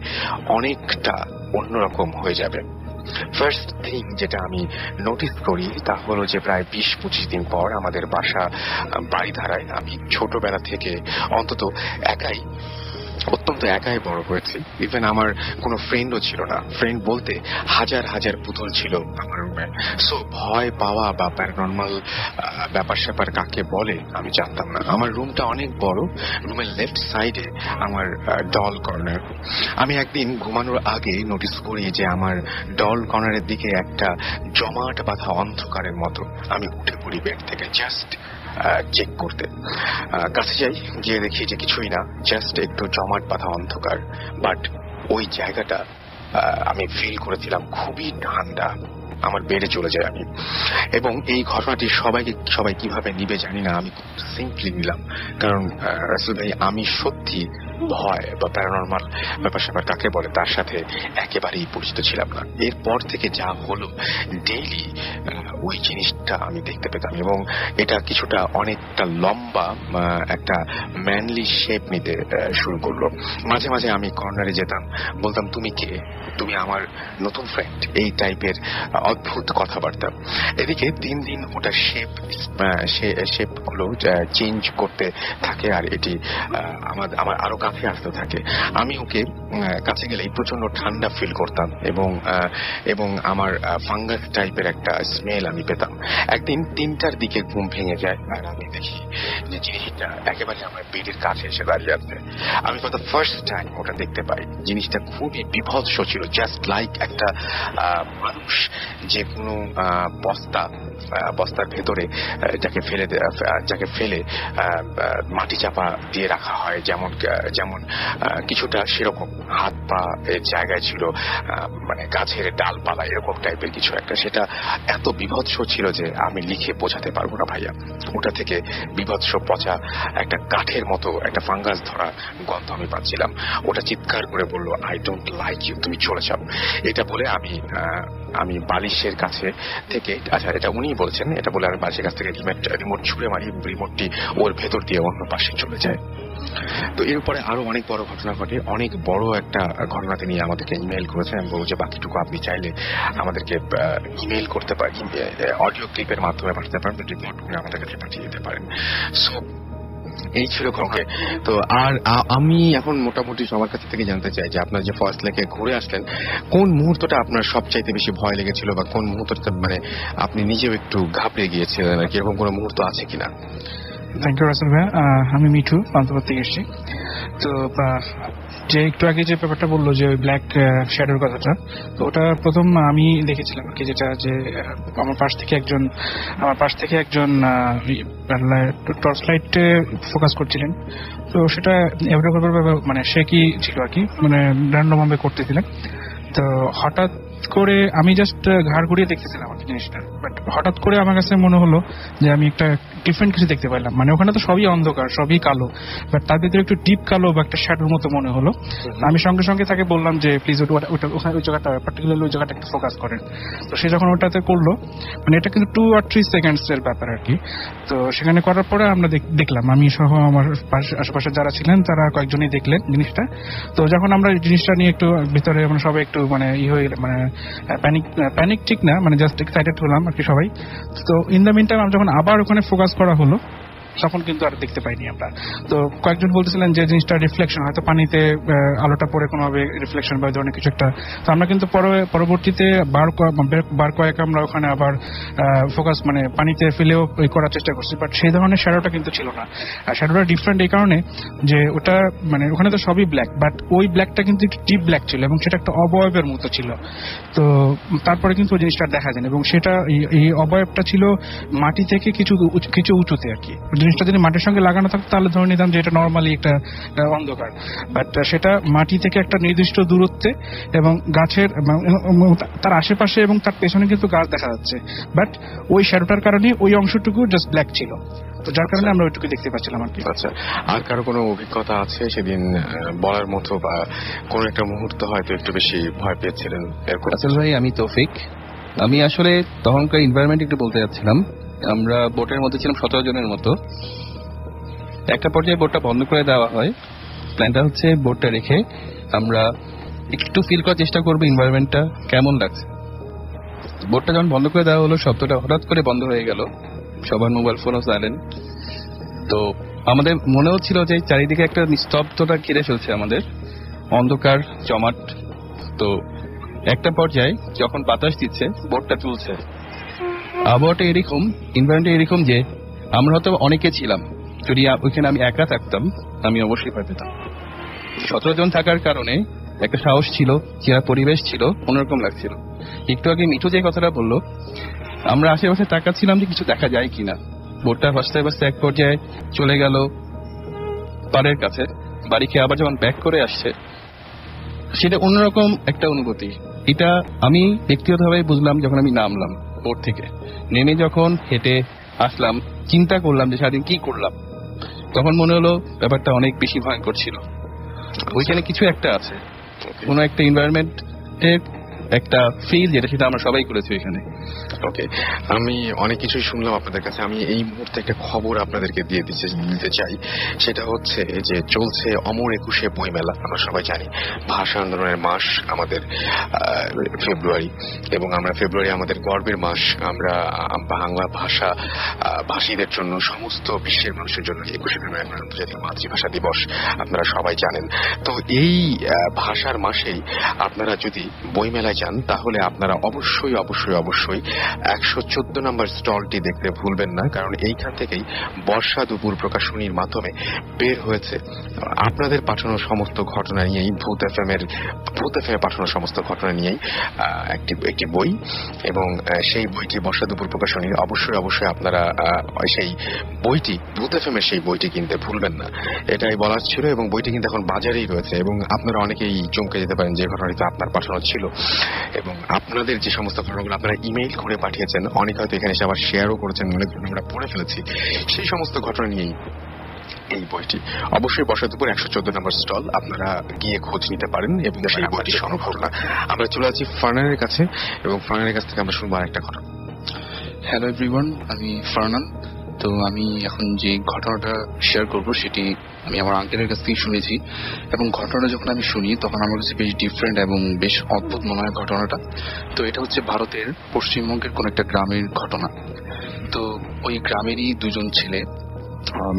অনেকটা অন্যরকম হয়ে যাবে। ফার্স্ট থিং যেটা আমি নোটিস করি তা হলো যে প্রায় 20-25 দিন পর আমাদের বাসা বাড়িধারায়। আমি ছোটবেলা থেকে অন্তত অত্যন্ত একাই বড় হয়েছি। ইভেন আমার কোনো ফ্রেন্ডও ছিল না। ফ্রেন্ড বলতে হাজার হাজার পুতুল ছিল আমার রুমে। সো ভয় পাওয়া বা প্যারানর্মাল ব্যাপার স্যাপার কাকে বলে আমি জানতাম না। আমার রুমটা অনেক বড়। রুমের লেফট সাইডে আমার ডল কর্নার। আমি একদিন ঘুমানোর আগে নোটিস করি যে আমার ডল কর্নারের দিকে একটা জমাট বাঁধা অন্ধকারের মতো। আমি উঠে পড়ি বেড থেকে জাস্ট চেক করতে। কাছে যাই, গিয়ে দেখি যে কিছুই না, জাস্ট একটু জমাট বাঁধা অন্ধকার। বাট ওই জায়গাটা আমি ফিল করেছিলাম খুবই ঠান্ডা। আমার বেডে চলে যাই আমি, এবং এই ঘটনাটি সবাই কিভাবে নিবে জানি না, আমি সিম্পলি নিলাম। কারণ রাসেল ভাই, আমি সত্যি ভয় বা প্যারানর্মাল ব্যাপার স্যাপার কাকে বলে তার সাথে একেবারেই পরিচিত ছিলাম না। এরপর থেকে যা হলো, ডেইলি ওই জিনিসটা আমি দেখতে পেতাম, এবং এটা কিছুটা অনেকটা লম্বা একটা ম্যানলি শেপ নিতে শুরু করলো। মাঝে মাঝে আমি কর্নারে যেতাম, বলতাম তুমি কে, তুমি আমার নতুন ফ্রেন্ড, এই টাইপের অদ্ভুত কথাবার্তা। এদিকে দিন দিন ওটা শেপ গুলো চেঞ্জ করতে থাকে, আর এটি আমার আরো কাছে আসতে থাকে। আমি ওকে কাছে গেলেই প্রচন্ড ঠান্ডা ফিল করতাম, এবং আমার ফাঙ্গাস টাইপের একটা স্মেল আমি পেতাম। একদিন 3টার দিকে ঘুম ভেঙে যায়, আর আমি দেখি যে জিনিসটা একেবারে আমার বেডের কাছে এসে দাঁড়িয়ে আছে। আমি ফর দ্য ফার্স্ট টাইম ওটা দেখতে পাই। জিনিসটা খুবই বিভৎস ছিল, জাস্ট লাইক একটা মানুষ যে কোনো বস্তার ভেতরে যাকে ফেলে মাটি চাপা দিয়ে রাখা হয়, যেমন কিছুটা সেরকম হাত পা এর জায়গায় ছিল মানে গাছের ডালপালা এরকম টাইপের কিছু একটা। সেটা এত বিভৎস ছিল যে আমি লিখে বোঝাতে পারবো না ভাইয়া। ওটা থেকে বিভৎস পচা একটা কাঠের মতো একটা ফাঙ্গাস ধরা গন্ধ আমি পাচ্ছিলাম। ওটা চিৎকার করে বললো, আই ডোন্ট লাইক ইউ, তুমি চলে যাও। এটা বলে আমি বালিশের কাছে থেকে, আচ্ছা এটা উনিই বলছেন, এটা বলে আমি বালিশের কাছ থেকে রিমোট ছুঁড়ে মারি, রিমোটটি ওর ভেতর দিয়ে অন্য পাশে চলে যায়। তো এর উপরে আরো অনেক বড় ঘটনা ঘটে। অনেক বড় একটা ঘটনা তিনি আমাদেরকে ইমেল করেছেন। আমি বলবো যে বাকিটুকু আপনি চাইলে আমাদেরকে ইমেল করতে পারেন, অডিও ক্লিপের মাধ্যমে পাঠাতে পারেন, রিপোর্ট করে আমাদের কাছে পাঠিয়ে দিতে পারেন। সো এই ছিল ঘটনা। তো আর আমি এখন মোটামুটি সবার কাছ থেকে জানতে চাই যে আপনার যে ফার্স্ট লেকে ঘুরে আসলেন, কোন মুহূর্তটা আপনার সবচাইতে বেশি ভয় লেগেছিল, বা কোন মুহূর্তটা মানে আপনি নিজেও একটু ঘাবড়ে গিয়েছিলেন, আর কি এরকম কোনো মুহূর্ত আছে কিনা? থ্যাংক ইউ রাসেল ভাই। আমি মিঠু, পান্থপথ থেকে এসেছি। তো যে একটু আগে যে ব্যাপারটা বললো যে ওই ব্ল্যাক শ্যাডোর কথাটা, তো ওটা প্রথম আমি দেখেছিলাম আর কি, যেটা যে আমার পাশ থেকে একজন টর্চ লাইটে ফোকাস করছিলেন। তো সেটা মানে সে কি ছিল আর কি, মানে র্যান্ডম ভাবে করতেছিলেন। তো হঠাৎ করে আমি জাস্ট ঘাড় ঘুরিয়ে দেখতেছিলাম আর কি জিনিসটা, বাট হঠাৎ করে আমার কাছে মনে হলো যে আমি একটা ডিফারেন্ট কিছু দেখতে পাইলাম। মানে ওখানে তো সবই অন্ধকার, সবই কালো, বাট তার ভিতরে একটু ডিপ কালো বা একটা শ্যাডোর মতো মনে হলো। আমি সঙ্গে সঙ্গে তাকে বললাম যে প্লিজ ওখানে ওই জায়গাটা পার্টিকুলারলি ওই জায়গাটা একটু ফোকাস করেন। তো সে যখন ওটাতে করলো, মানে এটা কিন্তু 2 or 3 সেকেন্ডস এর ব্যাপার আর কি। তো সেখানে করার পরে আমরা দেখলাম, আমি সহ আমার আশেপাশে যারা ছিলেন তারা কয়েকজনই দেখলেন জিনিসটা। তো যখন আমরা জিনিসটা নিয়ে একটু ভিতরে আমরা সবাই একটু মানে হয়ে মানে প্যানিক ঠিক না, মানে জাস্ট এক্সাইটেড হলাম আর কি সবাই। তো ইন দ্য মিন টাইম যখন আবার ওখানে ফোকাস করা হলো, তখন কিন্তু আর দেখতে পাইনি আমরা। তো কয়েকজন বলতেছিলেন যে জিনিসটা রিফ্লেকশন, হয়তো পানিতে আলোটা পরে কোনোভাবে রিফ্লেকশন বা ধরনের কিছু একটা। তো আমরা কিন্তু পরবর্তীতে বার কয়েক আমরা ওখানে আবার ফোকাস মানে পানিতে ফেলেও করার চেষ্টা করছি, বাট সেই ধরনের শ্যাডোটা কিন্তু ছিল না। আর শ্যাডোটা ডিফারেন্ট এই কারণে যে ওটা মানে ওখানে তো সবই ব্ল্যাক, বাট ওই ব্ল্যাকটা কিন্তু একটু ডিপ ব্ল্যাক ছিল, এবং সেটা একটা অবয়বের মতো ছিল। তো তারপরে কিন্তু ওই জিনিসটা দেখা যায়, এবং সেটা এই অবয়বটা ছিল মাটি থেকে কিছু উঁচুতে আর কি, জিনিসটা যদি মাটির সঙ্গে লাগানো থাকতো তাহলে ধরে নিতাম যে এটা নর্মালি একটা অন্ধকার, বাট সেটা মাটি থেকে একটা নির্দিষ্ট দূরত্বে এবং গাছের তার আশেপাশে এবং তার পেছনে কিন্তু গাছ দেখা যাচ্ছে, বাট ওই শ্যাডোটার কারণে ওই অংশটুকু জাস্ট ব্ল্যাক ছিল, তো যার কারণে আমরা ওইটুকু দেখতে পাচ্ছিলাম আর কি। আচ্ছা, আর কারো কোনো অভিজ্ঞতা আছে সেদিন বলার মতো, বা কোন একটা মুহূর্ত হয়তো একটু বেশি ভয় পেয়েছিলেন এরকম? রাসেল ভাই, আমি তৌফিক। আমি আসলে তখনকার এনভায়রনমেন্ট একটু বলতে যাচ্ছিলাম। আমরা বোটের মধ্যে ছিলাম 17 জনের মতো। একটা পর্যায়ে বোটটা বন্ধ করে দেওয়া হয়। প্ল্যানটা হচ্ছে বোটটা রেখে আমরা একটু ফিল করার চেষ্টা করবো এনভায়রনমেন্টটা কেমন লাগছে। বোটটা যখন বন্ধ করে দেওয়া হলো, শব্দটা হঠাৎ করে বন্ধ হয়ে গেল, সবার মোবাইল ফোনও সাইলেন্ট। তো আমাদের মনে হচ্ছিল যে চারিদিকে একটা নিস্তব্ধতা ঘিরে ফেলছে আমাদের, অন্ধকার জমাট। তো একটা পর্যায়ে যখন বাতাস দিচ্ছে, বোটটা তুলছে, আবহাওয়াটা এরকম, এনভায়রনমেন্টটা এরকম যে আমরা হয়তো অনেকে ছিলাম। যদি ওইখানে আমি একা থাকতাম আমি অবশ্যই ভয় পেতাম। 17 জন থাকার কারণে একটা সাহস ছিল, চেয়ার পরিবেশ ছিল, অন্যরকম লাগছিল। একটু আগে মিঠু যে কথাটা বললো, আমরা আশেপাশে তাকাচ্ছিলাম যে কিছু দেখা যায় কিনা। বোটটা ভাসতে ভাসতে এক পর্যায়ে চলে গেল পাড়ের কাছে। বাড়ি খেয়ে আবার যখন ব্যাক করে আসছে, সেটা অন্যরকম একটা অনুভূতি। এটা আমি ব্যক্তিগতভাবে বুঝলাম যখন আমি নামলাম বোট থেকে। নেমে যখন হেঁটে আসলাম, চিন্তা করলাম যে সারাদিন কি করলাম, তখন মনে হলো ব্যাপারটা অনেক বেশি ভয়ঙ্কর ছিল। ওইখানে কিছু একটা আছে, কোনো একটা এনভায়রনমেন্টের একটা ফিল, যেটা সেটা আমরা সবাই করেছি এখানে। ওকে, আমি অনেক কিছুই শুনলাম আপনাদের কাছে। আমি এই মুহূর্তে একটা খবর আপনাদেরকে দিয়ে দিতে চাই। সেটা হচ্ছে যে চলছে অমর 21শে বইমেলা। আমরা সবাই জানি ভাষা আন্দোলনের মাস আমাদের ফেব্রুয়ারি, এবং আমরা ফেব্রুয়ারি আমাদের গর্বের মাস। আমরা বাংলা ভাষা ভাষীদের জন্য, সমস্ত বিশ্বের মানুষের জন্য 21শে ফেব্রুয়ারি আন্তর্জাতিক মাতৃভাষা দিবস, আপনারা সবাই জানেন। তো এই ভাষার মাসেই আপনারা যদি বইমেলায় যান, তাহলে আপনারা অবশ্যই অবশ্যই অবশ্যই 114 নম্বর স্টলটি দেখতে ভুলবেন না, কারণ এইখান থেকেই বর্ষা দুপুর প্রকাশনীর মাধ্যমে বের হয়েছে আপনাদের পাঠানো সমস্ত ঘটনা নিয়েই, ভূত এফএম এর পাঠানো সমস্ত ঘটনা নিয়েই একটি বই, এবং সেই বইটি বর্ষা দুপুর প্রকাশনীর। অবশ্যই অবশ্যই আপনারা সেই বইটি, ভূত এফএম এর সেই বইটি কিনতে ভুলবেন না, এটাই বলার ছিল। এবং বইটি কিন্তু এখন বাজারেই রয়েছে, এবং আপনারা অনেকেই চমকে যেতে পারেন যে ঘটনাটি আপনার পাঠানো ছিল, এবং আপনাদের যে সমস্ত ঘটনাগুলো আপনারা ইমেইল করে পাঠিয়েছেন, অনেকে হয়তো এখানে এসে আবার শেয়ারও করেছেন, অনেক আমরা পড়ে ফেলেছি, সেই সমস্ত ঘটনা নিয়েই এই বইটি। অবশ্যই বর্ষা দুপুর 114 নম্বর স্টল, আপনারা গিয়ে খোঁজ নিতে পারেন এবং সেই বইটি সংগ্রহ না। আমরা চলে যাচ্ছি ফারনানের কাছে, এবং ফারনানের কাছ থেকে আমরা শুনবো আরেকটা ঘটনা। হ্যালো এভরিওয়ান, আমি ফারনান। তো আমি এখন যে ঘটনাটা শেয়ার করব সেটি আমি আমার আঙ্কেলের কাছ থেকে শুনেছি, এবং ঘটনাটা যখন আমি শুনি তখন আমার কাছে বেশ ডিফারেন্ট এবং বেশ অদ্ভুত মনে হয় ঘটনাটা। তো এটা হচ্ছে ভারতের পশ্চিমবঙ্গের কোন একটা গ্রামের ঘটনা। তো ওই গ্রামেরই দুজন ছেলে,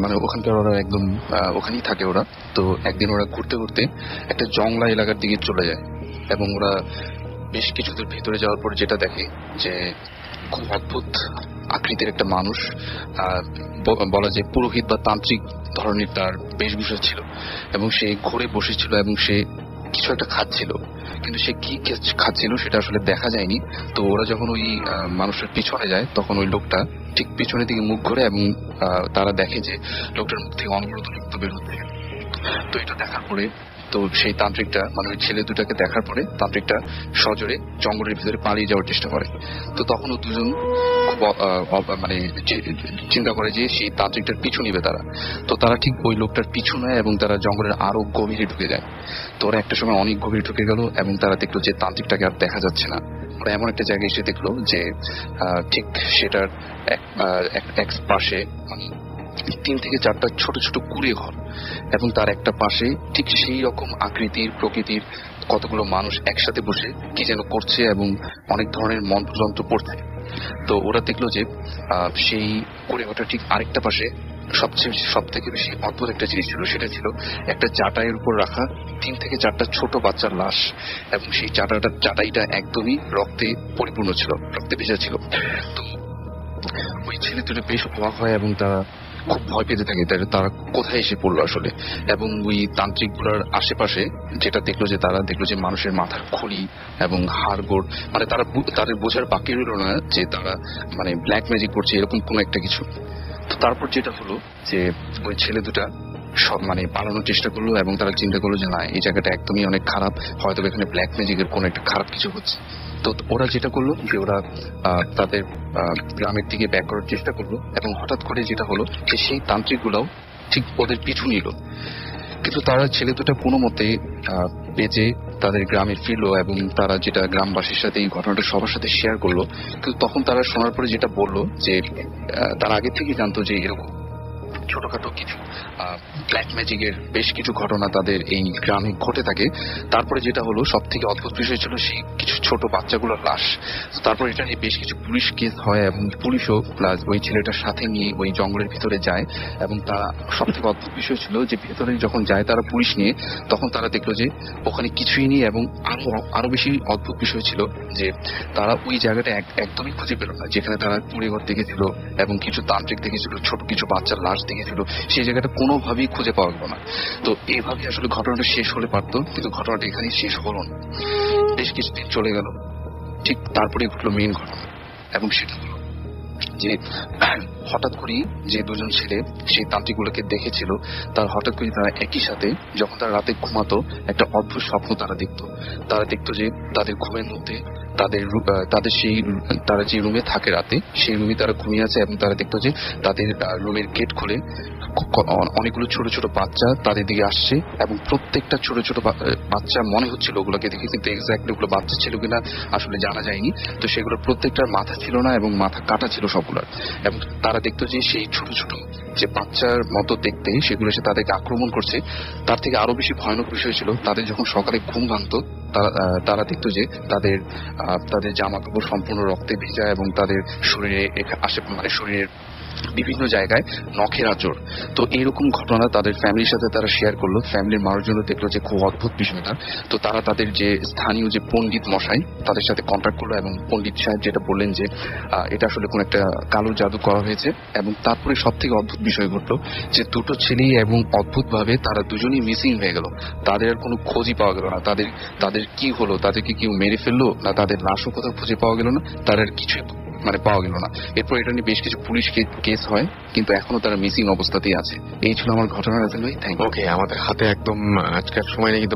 মানে ওখানকার ওরা একদম ওখানেই থাকে ওরা। তো একদিন ওরা ঘুরতে ঘুরতে একটা জংলা এলাকার দিকে চলে যায়, এবং ওরা বেশ কিছু দূর ভেতরে যাওয়ার পর যেটা দেখে যে খুব অদ্ভুত আকৃতির একটা মানুষ, বলা যায় পুরোহিত বা তান্ত্রিক ধরনের তার বেশভূষা ছিল, এবং সে ঘুরে বসেছিল এবং সে কিছু একটা খাচ্ছিল, কিন্তু সে কি খাচ্ছিল সেটা আসলে দেখা যায়নি। তো ওরা যখন ওই মানুষের পিছনে যায়, তখন ওই লোকটা ঠিক পিছনের দিকে মুখ ঘুরে, এবং তারা দেখে যে লোকটার মুখ থেকে অনবরত রক্ত বের হচ্ছে। তো এটা দেখার পরে তো সেই তান্ত্রিকটা, মানে ওই ছেলে দুটাকে দেখার পরে তান্ত্রিকটা সজোরে জঙ্গলের ভিতরে পালিয়ে যাওয়ার চেষ্টা করে। তো তখনও দুজন খুব মানে চিন্তা করে যে সেই তান্ত্রিকটার পিছু নিবে তারা। তো তারা ঠিক ওই লোকটার পিছু নেয় এবং তারা জঙ্গলের আরো গভীরে ঢুকে যায়। তো ওরা একটা সময় অনেক গভীরে ঢুকে গেল, এবং তারা দেখলো যে তান্ত্রিকটাকে আর দেখা যাচ্ছে না। ওরা এমন একটা জায়গায় এসে দেখলো যে ঠিক সেটার এক পাশে মানে 3 থেকে 4টা ছোট ছোট কুড়ে ঘর, এবং তার একটা পাশে ঠিক সেই রকম আকৃতির প্রকৃতির কতগুলো মানুষ একসাথে বসে কি যেন করছে, এবং অনেক ধরনের মন্ত্রযন্ত্র পড়ছে। তো ওরা দেখলো যে সেই কুড়ে ঘরটা ঠিক আরেকটা পাশে সব থেকে বেশি অদ্ভুত একটা জিনিস ছিল। সেটা ছিল একটা চাটাইয়ের উপর রাখা 3 থেকে 4টা ছোট বাচ্চার লাশ, এবং সেই চাটাইটা একদমই রক্তে পরিপূর্ণ ছিল, রক্তে ভেজা ছিল। তো ওই ছেলে দুটো বেশ অবাক হয়, এবং তারা খুব ভয় পেতে থাকে তারা কোথায় এসে পড়লো আসলে। এবং ওই তান্ত্রিক গুলার আশেপাশে যেটা দেখলো যে তারা দেখলো যে মানুষের মাথার খুলি এবং হাড়গোড়, মানে তাদের বোঝার বাকি রইল না যে তারা মানে ব্ল্যাক ম্যাজিক করছে এরকম কোন একটা কিছু। তো তারপর যেটা হলো যে ওই ছেলে দুটা সব মানে পালানোর চেষ্টা করলো এবং তারা চিন্তা করলো যে না এই জায়গাটা একদমই অনেক খারাপ, হয়তো এখানে ব্ল্যাক ম্যাজিকের কোনো একটা খারাপ কিছু হচ্ছে। তো ওরা যেটা করলো যে ওরা তাদের গ্রামের দিকে ব্যাক করার চেষ্টা করলো এবং হঠাৎ করে যেটা হলো যে সেই তান্ত্রিকগুলাও ঠিক ওদের পিছু নিল। কিন্তু তারা ছেলে দুটা কোনো মতে বেঁচে তাদের গ্রামে ফিরলো এবং তারা যেটা গ্রামবাসীর সাথে এই ঘটনাটা সবার সাথে শেয়ার করলো। কিন্তু তখন তারা শোনার পরে যেটা বললো যে তারা আগে থেকে জানতো যে এরকম ছোটখাটো কিছু ব্ল্যাক ম্যাজিকের বেশ কিছু ঘটনা তাদের এই গ্রামে ঘটে থাকে। তারপরে যেটা হলো সব থেকে অদ্ভুত বিষয় ছিল সেই কিছু ছোট বাচ্চাগুলোর লাশ। তারপর এটা নিয়ে বেশ কিছু পুলিশ কেস হয় এবং পুলিশও প্লাস ওই ছেলেটার সাথে নিয়ে ওই জঙ্গলের ভিতরে যায় এবং তারা সব থেকে অদ্ভুত বিষয় ছিল যে ভেতরে যখন যায় তারা পুলিশ নিয়ে, তখন তারা দেখলো যে ওখানে কিছুই নেই এবং আরো বেশি অদ্ভুত বিষয় ছিল যে তারা ওই জায়গাটা একদমই খুঁজে পেল না যেখানে তারা কুড়িঘর দেখেছিল এবং কিছু তান্ত্রিক দেখেছিল, ছোট কিছু বাচ্চার লাশ দেখেছিল, সেই জায়গাটা কোনোভাবেই খুঁজে পাওয়া গেল না। তো এইভাবে আসলে ঘটনাটা শেষ হলে পারতো, কিন্তু ঘটনাটা এখানেই শেষ হলো না। বেশ কিছুদিন চলে গেল, ঠিক তারপরে ঘটলো মেইন ঘটনা এবং সেটা হলো যে হঠাৎ করেই যে দুজন ছেলে সেই তান্ত্রিকগুলোকে দেখেছিল তার হঠাৎ করে তারা একই সাথে যখন তারা রাতে ঘুমাতো একটা অদ্ভুত স্বপ্ন তারা দেখতো যে তাদের ঘুমের মধ্যে তাদের সেই তারা যে রুমে থাকে রাতে সেই রুমে তারা ঘুমিয়ে আছে এবং তারা দেখতো যে তাদের রুমের গেট খুলে অনেকগুলো ছোট ছোট বাচ্চা তাদের দিকে আসছে এবং প্রত্যেকটা ছোট ছোট বাচ্চা মনে হচ্ছিল ওগুলোকে দেখে, কিন্তু এক্স্যাক্টলি ওগুলো বাচ্চা ছিল কিনা আসলে জানা যায়নি। তো সেগুলোর প্রত্যেকটার মাথা ছিল না এবং মাথা কাটা ছিল সবগুলোর, এবং তারা দেখতো যে সেই ছোট ছোট যে বাচ্চার মতো দেখতে সেগুলো এসে তাদেরকে আক্রমণ করছে। তার থেকে আরো বেশি ভয়ানক বিষয় ছিল তাদের যখন সকালে ঘুম ভাঙতো তারা দেখতো যে তাদের জামা কাপড় সম্পূর্ণ রক্তে ভেজা এবং তাদের শরীরে মানে শরীরের বিভিন্ন জায়গায় নখের আঁচড়। তো এইরকম ঘটনা তাদের ফ্যামিলির সাথে তারা শেয়ার করলো, ফ্যামিলির মানুষজন দেখলো যে খুব অদ্ভুত বিষয়টা। তো তারা তাদের যে স্থানীয় যে পণ্ডিত মশাই তাদের সাথে কন্ট্যাক্ট করলো এবং পণ্ডিত সাহেব যেটা বললেন যে এটা আসলে কোন একটা কালো জাদু করা হয়েছে। এবং তারপরে সব থেকে অদ্ভুত বিষয় ঘটলো যে দুটো ছেলেই এবং অদ্ভুত ভাবে তারা দুজনই মিসিং হয়ে গেল, তাদের আর কোনো খোঁজই পাওয়া গেল না। তাদের কি হলো, তাদেরকে কেউ মেরে ফেললো না তাদের লাশও কোথাও খুঁজে পাওয়া গেল না, তাদের কিছু মানে পাওয়া গেল না। এরপর এটা নিয়ে বেশ কিছু পুলিশ কেস হয়, কিন্তু এখনো তারা মিসিং অবস্থাতেই আছে। এই ছিল আমার ঘটনা রাসেল ভাই। Thank you. ওকে, আমাদের হাতে একদম আজকের সময় নেই, কিন্তু